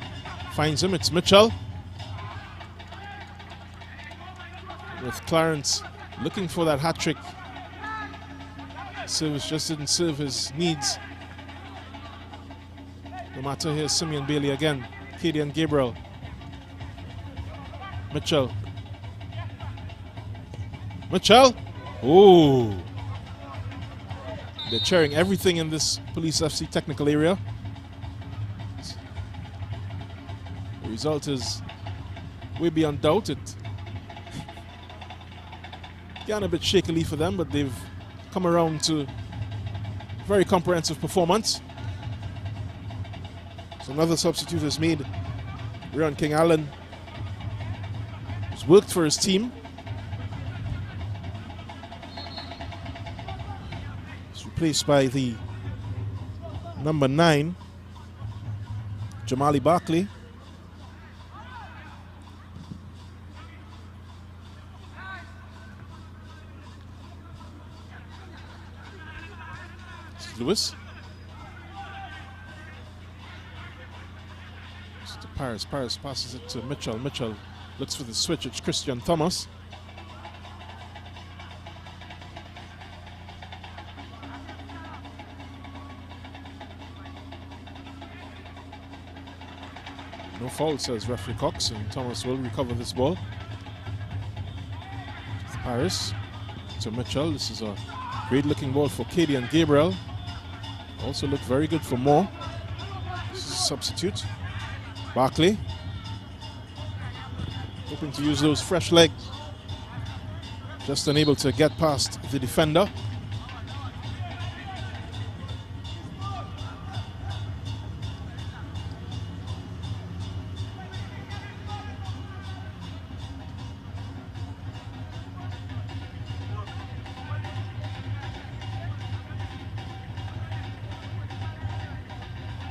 Finds him. It's Mitchell. With Clarence looking for that hat-trick. Service just didn't serve his needs. No matter, here's Simeon Bailey again. Kadian Gabriel. Mitchell. Mitchell. Ooh. They're cheering everything in this Police FC technical area. The result is way beyond doubt. It began a bit shakily for them, but they've come around to a very comprehensive performance. So another substitute is made. Rion King Allen has worked for his team. Replaced by the number 9, Jamali Barkley. This is Lewis. This is to Paris. Paris passes it to Mitchell. Mitchell looks for the switch. It's Christian Thomas. No foul, says referee Cox, and Thomas will recover this ball. Paris to Mitchell. This is a great looking ball for Kadian Gabriel. Also looked very good for Moore. This is a substitute. Barkley. Hoping to use those fresh legs. Just unable to get past the defender.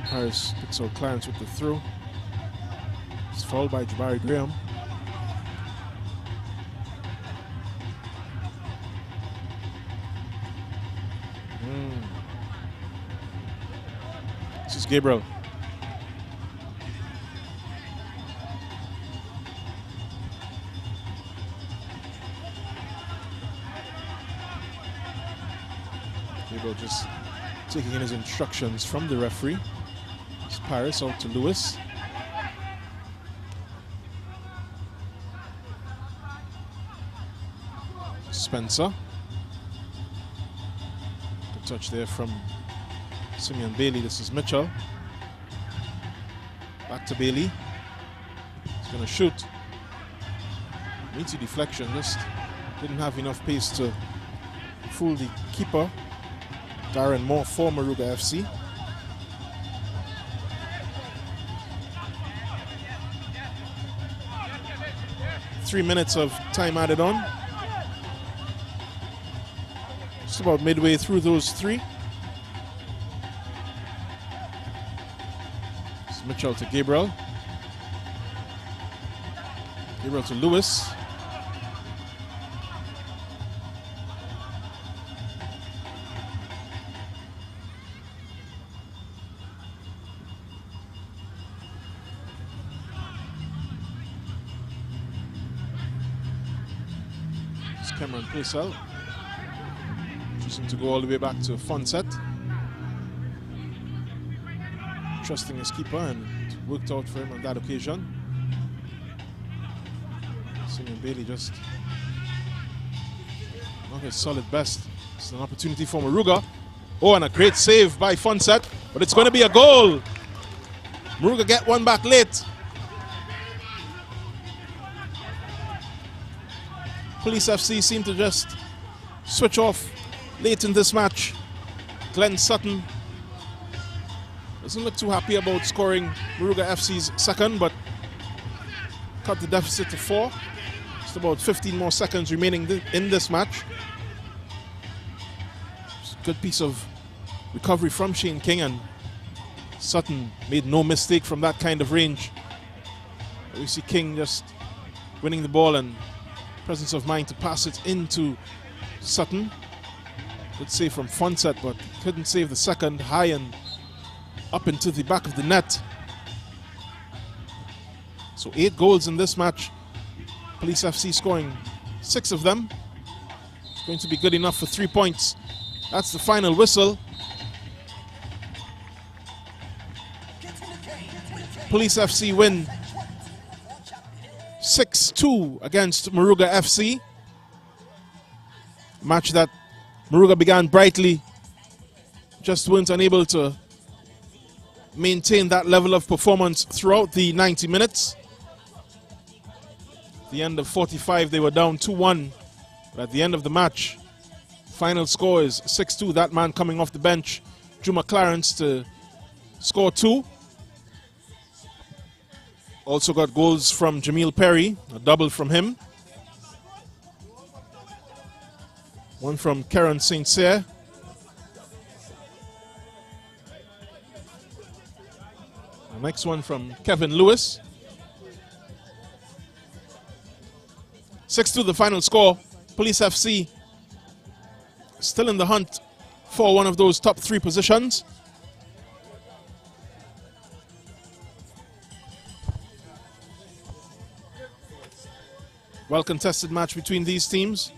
Harris picks out Clarence with the throw. It's fouled by Jabari Graham. This is Gabriel. Gabriel just taking in his instructions from the referee. It's Paris out to Lewis. Spencer. Good touch there from Simeon Bailey. This is Mitchell. Back to Bailey. He's going to shoot. Meaty deflection, just didn't have enough pace to fool the keeper. Darren Moore for Moruga FC. Three minutes of time added on. Just about midway through those three. This is Mitchell to Gabriel. Gabriel to Lewis. Cameron Purcell choosing to go all the way back to Fonset, trusting his keeper, and it worked out for him on that occasion. Simeon Bailey just not his solid best. It's an opportunity for Moruga. Oh, and a great save by Fonset, but it's going to be a goal. Moruga get one back late. Police FC seem to just switch off late in this match. Glenn Sutton doesn't look too happy about scoring Moruga FC's second, but cut the deficit to 4. Just about 15 more seconds remaining in this match. Good piece of recovery from Shane King, and Sutton made no mistake from that kind of range. We see King just winning the ball and presence of mind to pass it into Sutton. Good save from Fonset, but couldn't save the second. High and up into the back of the net. So 8 goals in this match. Police FC scoring 6 of them. It's going to be good enough for 3 points. That's the final whistle. Police FC win 6-2 against Moruga FC. Match that Moruga began brightly, just weren't unable to maintain that level of performance throughout the 90 minutes. At the end of 45, they were down 2-1. But at the end of the match, final score is 6-2. That man coming off the bench, Juma Clarence, to score 2. Also got goals from Jamil Perry, a double from him. One from Karen St. Cyr. The next one from Kevin Lewis. 6-2 the final score. Police FC still in the hunt for one of those top 3 positions. Well contested match between these teams.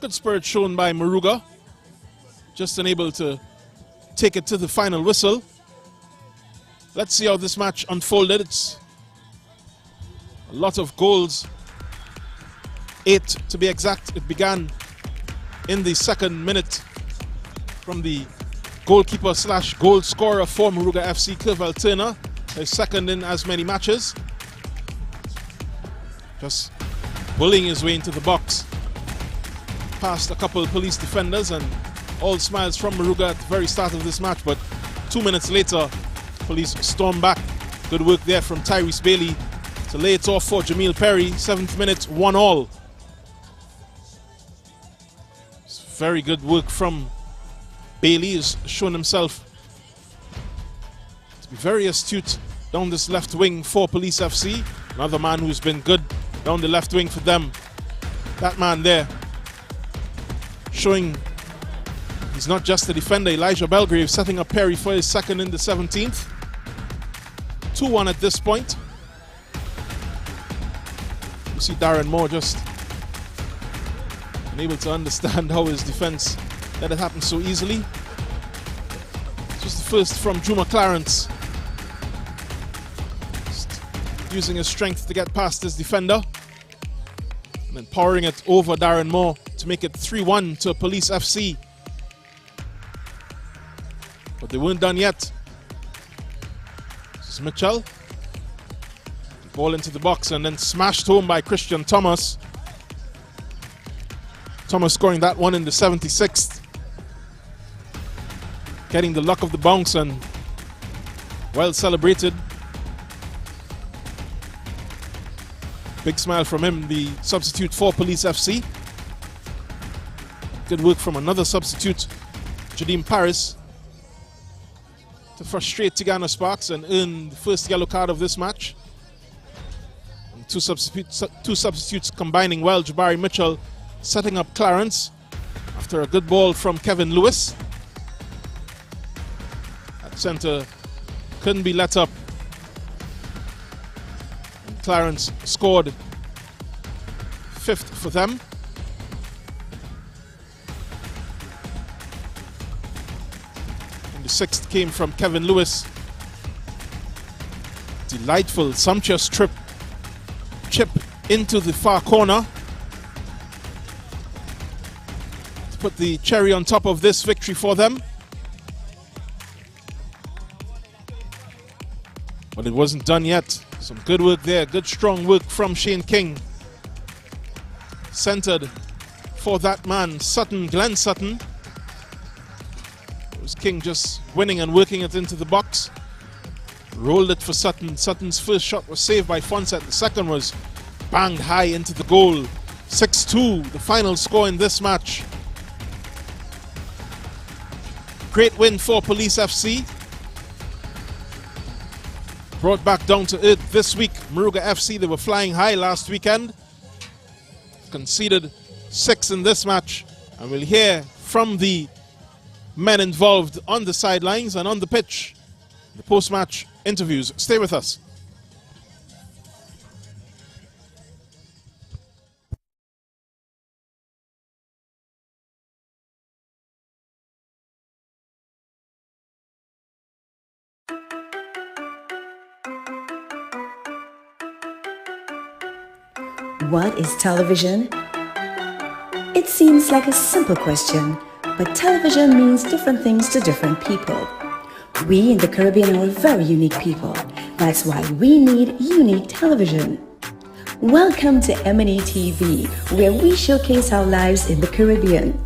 Good spirit shown by Moruga. Just unable to take it to the final whistle. Let's see how this match unfolded. It's a lot of goals. 8 to be exact. It began in the 2nd minute from the goalkeeper / goal scorer for Moruga FC, Kirval Turner. His second in as many matches. Just bullying his way into the box. Past a couple of police defenders, and all smiles from Moruga at the very start of this match, but 2 minutes later, police storm back. Good work there from Tyrese Bailey to lay it off for Jamil Perry. 7th minute, 1-1. Very good work from Bailey. He's shown himself to be very astute down this left wing for Police FC. Another man who's been good down the left wing for them. That man there showing he's not just a defender. Elijah Belgrave setting up Perry for his second in the 17th. 2-1 at this point. You see Darren Moore just Unable to understand how his defense let it happen so easily. Just the first from Juma Clarence. Just using his strength to get past his defender. And then powering it over Darren Moore to make it 3-1 to Police FC. But they weren't done yet. This is Mitchell. Ball into the box and then smashed home by Christian Thomas. Thomas scoring that one in the 76th. Getting the luck of the bounce and well celebrated. Big smile from him, the substitute for Police FC. Good work from another substitute, Jadeem Paris, to frustrate Tigana Sparks and earn the first yellow card of this match. And two substitutes combining well. Jabari Mitchell setting up Clarence after a good ball from Kevin Lewis. At centre couldn't be let up. And Clarence scored 5th for them. And the 6th came from Kevin Lewis. Delightful, sumptuous chip into the far corner to put the cherry on top of this victory for them. But it wasn't done yet. Some good work there, good strong work from Shane King. Centered for that man, Sutton, Glenn Sutton. It was King just winning and working it into the box. Rolled it for Sutton. Sutton's first shot was saved by Fonset. The second was banged high into the goal. 6-2, the final score in this match. Great win for Police FC. Brought back down to earth this week. Moruga FC, they were flying high last weekend. Conceded 6 in this match. And we'll hear from the men involved on the sidelines and on the pitch. The post-match interviews. Stay with us. What is television? It seems like a simple question, but television means different things to different people. We in the Caribbean are very unique people. That's why we need unique television. Welcome to M&E TV, where we showcase our lives in the Caribbean.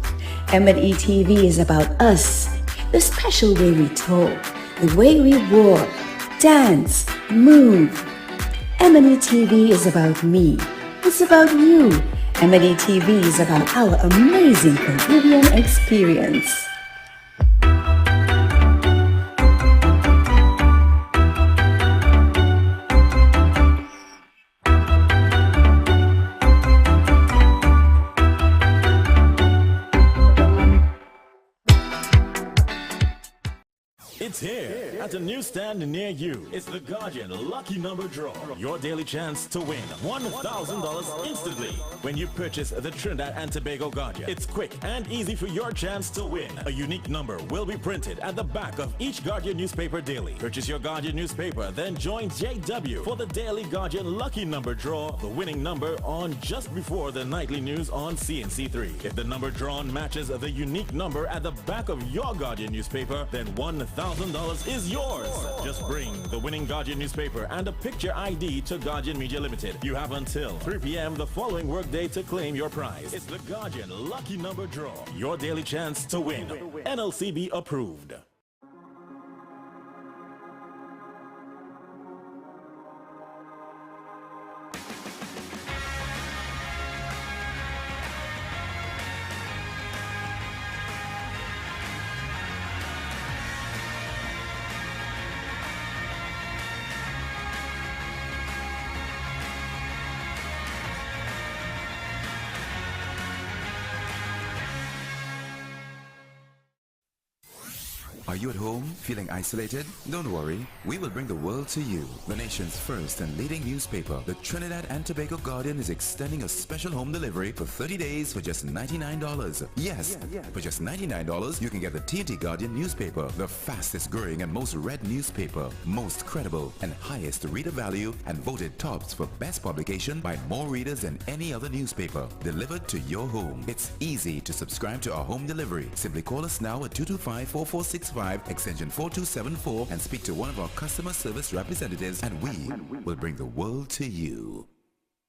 M&E TV is about us, the special way we talk, the way we walk, dance, move. M&E TV is about me. It's about you. M&E TV is about our amazing Caribbean experience. It's here at a newsstand near you. It's the Guardian Lucky Number Draw. Your daily chance to win $1,000 instantly when you purchase the Trinidad and Tobago Guardian. It's quick and easy for your chance to win. A unique number will be printed at the back of each Guardian newspaper daily. Purchase your Guardian newspaper, then join JW for the daily Guardian Lucky Number Draw, the winning number on just before the nightly news on CNC3. If the number drawn matches the unique number at the back of your Guardian newspaper, then $1,000 is yours. Just bring the winning Guardian newspaper and a picture ID to Guardian Media Limited. You have until 3 p.m. the following workday to claim your prize. It's the Guardian Lucky Number Draw. Your daily chance to win. NLCB approved. Are you at home feeling isolated? Don't worry, we will bring the world to you. The nation's first and leading newspaper, the Trinidad and Tobago Guardian, is extending a special home delivery for 30 days for just $99. Yes, for just $99, you can get the TNT Guardian newspaper, the fastest growing and most read newspaper, most credible and highest reader value, and voted tops for best publication by more readers than any other newspaper, delivered to your home. It's easy to subscribe to our home delivery. Simply call us now at 225-4465, extension 4274, and speak to one of our customer service representatives, and we will bring the world to you.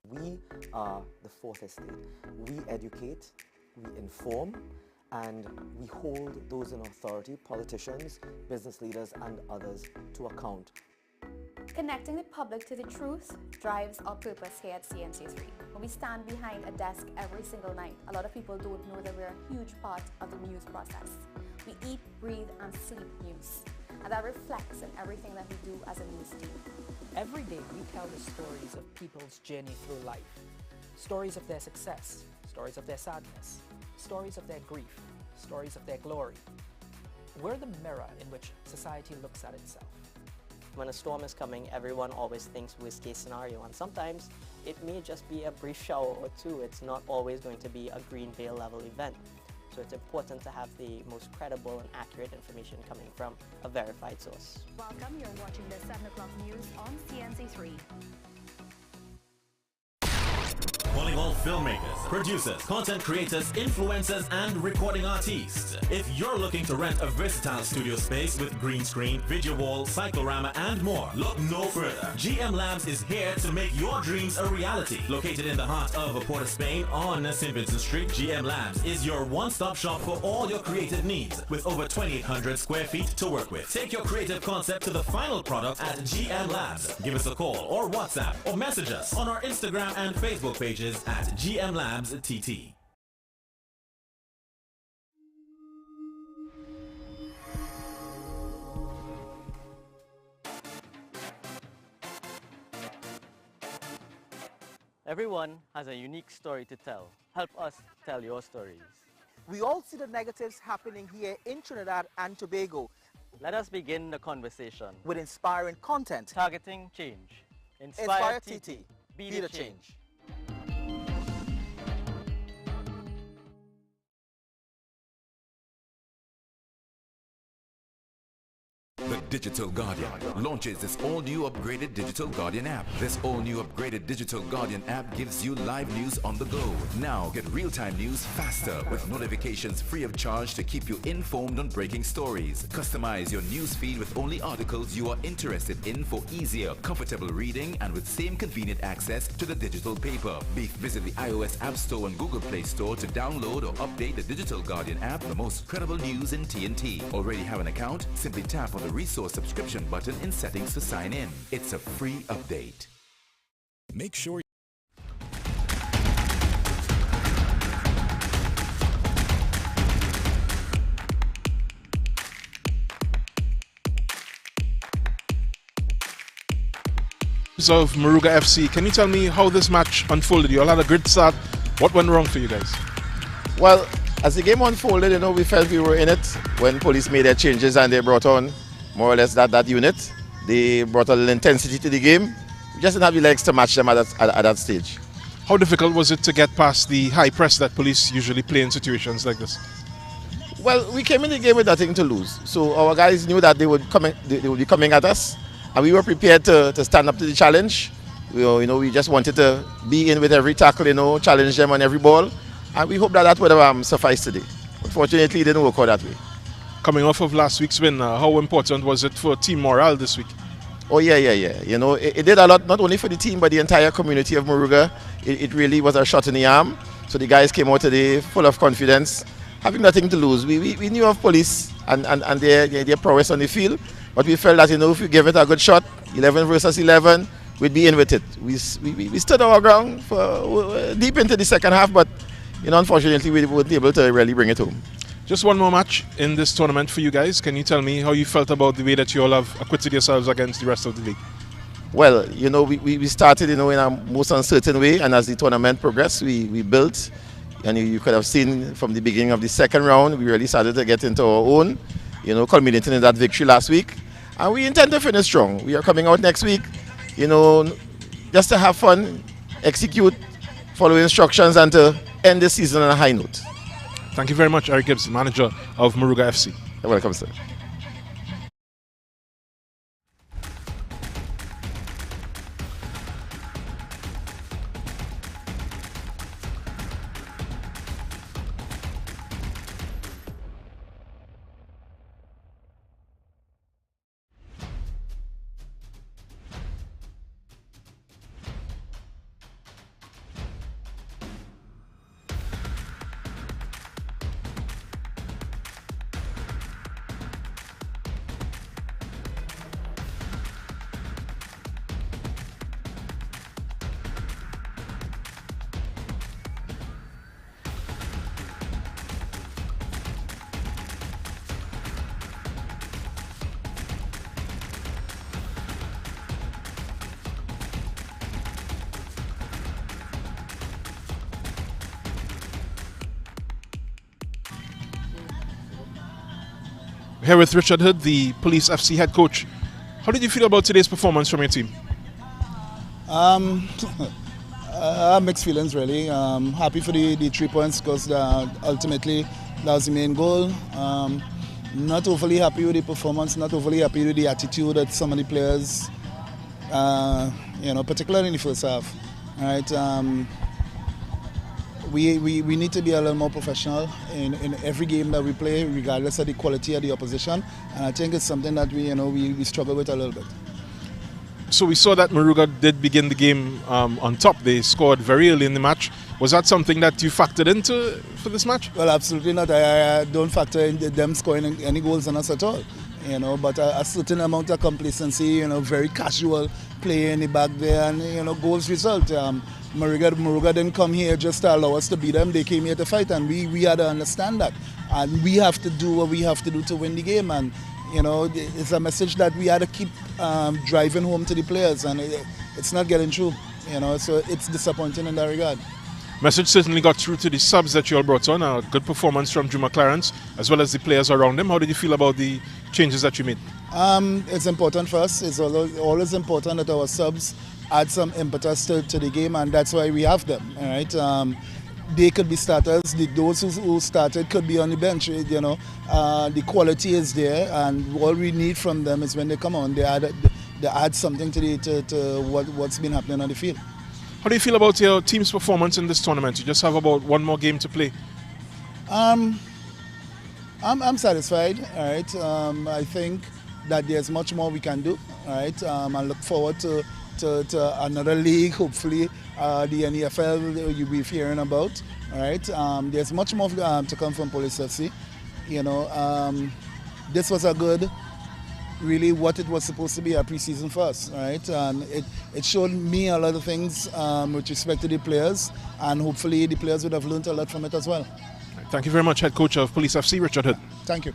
We are the fourth estate. We educate, we inform, and we hold those in authority, politicians, business leaders, and others, to account. Connecting the public to the truth drives our purpose here at CNC3. When we stand behind a desk every single night, a lot of people don't know that we're a huge part of the news process. We eat, breathe, and sleep news, and that reflects in everything that we do as a news team. Every day we tell the stories of people's journey through life. Stories of their success, stories of their sadness, stories of their grief, stories of their glory. We're the mirror in which society looks at itself. When a storm is coming, everyone always thinks worst case scenario, and sometimes it may just be a brief shower or two. It's not always going to be a green veil level event. So it's important to have the most credible and accurate information coming from a verified source. Welcome, you're watching the 7 o'clock news on CNC3. Calling all filmmakers, producers, content creators, influencers, and recording artists. If you're looking to rent a versatile studio space with green screen, video wall, cyclorama, and more, look no further. GM Labs is here to make your dreams a reality. Located in the heart of Port of Spain on St. Vincent Street, GM Labs is your one-stop shop for all your creative needs, with over 2,800 square feet to work with. Take your creative concept to the final product at GM Labs. Give us a call or WhatsApp or message us on our Instagram and Facebook pages at GM Labs TT. Everyone has a unique story to tell. Help us tell your stories. We all see the negatives happening here in Trinidad and Tobago. Let us begin the conversation with inspiring content. Targeting change. Inspire TT. Be the change. The Digital Guardian launches this all-new upgraded Digital Guardian app. This all-new upgraded Digital Guardian app gives you live news on the go. Now get real-time news faster with notifications free of charge to keep you informed on breaking stories. Customize your news feed with only articles you are interested in for easier, comfortable reading and with same convenient access to the digital paper. Visit the iOS App Store and Google Play Store to download or update the Digital Guardian app, the most credible news in TNT. Already have an account? Simply tap on the resource subscription button in settings to sign in. It's a free update. Make sure of Moruga FC. Can you tell me how this match unfolded? You all had a great start. What went wrong for you guys? Well, as the game unfolded, we felt we were in it when police made their changes and they brought on more or less that unit. They brought a little intensity to the game. We just didn't have the legs to match them at that stage. How difficult was it to get past the high press that police usually play in situations like this? Well, we came in the game with nothing to lose. So our guys knew that they would be coming at us, and we were prepared to stand up to the challenge. We just wanted to be in with every tackle, challenge them on every ball, and we hope that would have sufficed today. Unfortunately, it didn't work out that way. Coming off of last week's win, how important was it for team morale this week? Oh yeah. It did a lot, not only for the team, but the entire community of Moruga. It really was a shot in the arm. So the guys came out today full of confidence, having nothing to lose. We knew of police and their prowess on the field, but we felt that, if we give it a good shot, 11 versus 11, we'd be in with it. We stood our ground for deep into the second half, but unfortunately we weren't able to really bring it home. Just one more match in this tournament for you guys. Can you tell me how you felt about the way that you all have acquitted yourselves against the rest of the league? Well, we started, in a most uncertain way, and as the tournament progressed, we built, and you could have seen from the beginning of the second round, we really started to get into our own, culminating in that victory last week. And we intend to finish strong. We are coming out next week, just to have fun, execute, follow instructions, and to end the season on a high note. Thank you very much, Eric Gibbs, manager of Moruga FC. You're welcome, sir. Here with Richard Hood, the Police FC head coach. How did you feel about today's performance from your team? Mixed feelings, really. Happy for the 3 points because ultimately that was the main goal. Not overly happy with the performance, not overly happy with the attitude that some of the players, particularly in the first half. Right? We need to be a little more professional in every game that we play, regardless of the quality of the opposition. And I think it's something that we struggle with a little bit. So we saw that Moruga did begin the game on top. They scored very early in the match. Was that something that you factored into for this match? Well, absolutely not. I don't factor in them scoring any goals on us at all. But a certain amount of complacency, very casual play in the back there, and goals result. Moruga didn't come here just to allow us to beat them. They came here to fight, and we had to understand that. And we have to do what we have to do to win the game. And it's a message that we had to keep driving home to the players, and it's not getting through. So it's disappointing in that regard. Message certainly got through to the subs that you all brought on. A good performance from Juma Clarence, as well as the players around him. How did you feel about the changes that you made? It's important for us. It's always important that our subs add some impetus to the game, and that's why we have them. All right. They could be starters. Those who started could be on the bench. The quality is there, and all we need from them is when they come on, they add something to what's been happening on the field. How do you feel about your team's performance in this tournament? You just have about one more game to play. I'm satisfied. All right. I think that there's much more we can do. All right. I look forward to another league, hopefully the NFL you'll be hearing about. All right. There's much more to come from Police FC. This was a good, really what it was supposed to be a pre-season for us. All right. It showed me a lot of things with respect to the players, and hopefully the players would have learned a lot from it as well. Thank you very much, head coach of Police FC, Richard Hood. Thank you.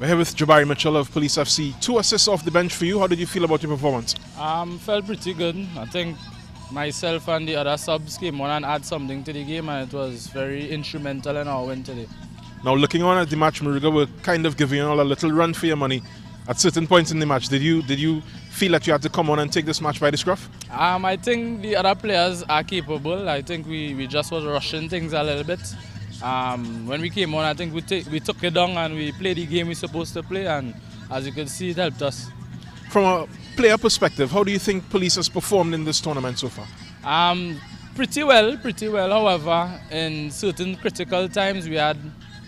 We're here with Jabari Mitchell of Police FC. 2 assists off the bench for you. How did you feel about your performance? Felt pretty good. I think myself and the other subs came on and add something to the game, and it was very instrumental in our win today. Now, looking on at the match, Moruga were kind of giving you all a little run for your money at certain points in the match. Did you feel that you had to come on and take this match by the scruff? I think the other players are capable. I think we just was rushing things a little bit. When we came on, I think we took it down and we played the game we're supposed to play, and as you can see, it helped us. From a player perspective, how do you think Police has performed in this tournament so far? Pretty well. However, in certain critical times, we had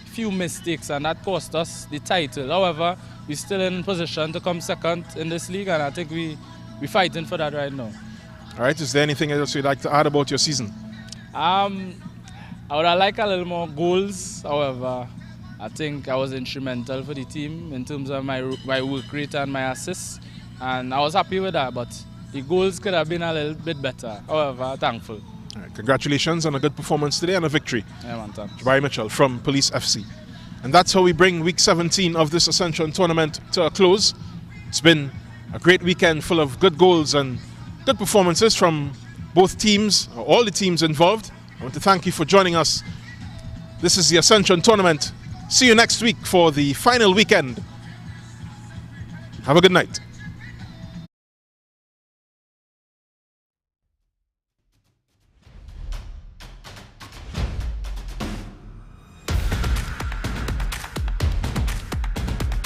few mistakes, and that cost us the title. However, we're still in position to come second in this league, and I think we're fighting for that right now. All right, is there anything else you'd like to add about your season? I would have liked a little more goals. However, I think I was instrumental for the team in terms of my work rate and my assists, and I was happy with that, but the goals could have been a little bit better. However, thankful. All right, congratulations on a good performance today and a victory. Yeah, man, thanks. Jabari Mitchell from Police FC. And that's how we bring week 17 of this Ascension tournament to a close. It's been a great weekend full of good goals and good performances from both teams, all the teams involved. I want to thank you for joining us. This is the Ascension tournament. See you next week for the final weekend. Have a good night.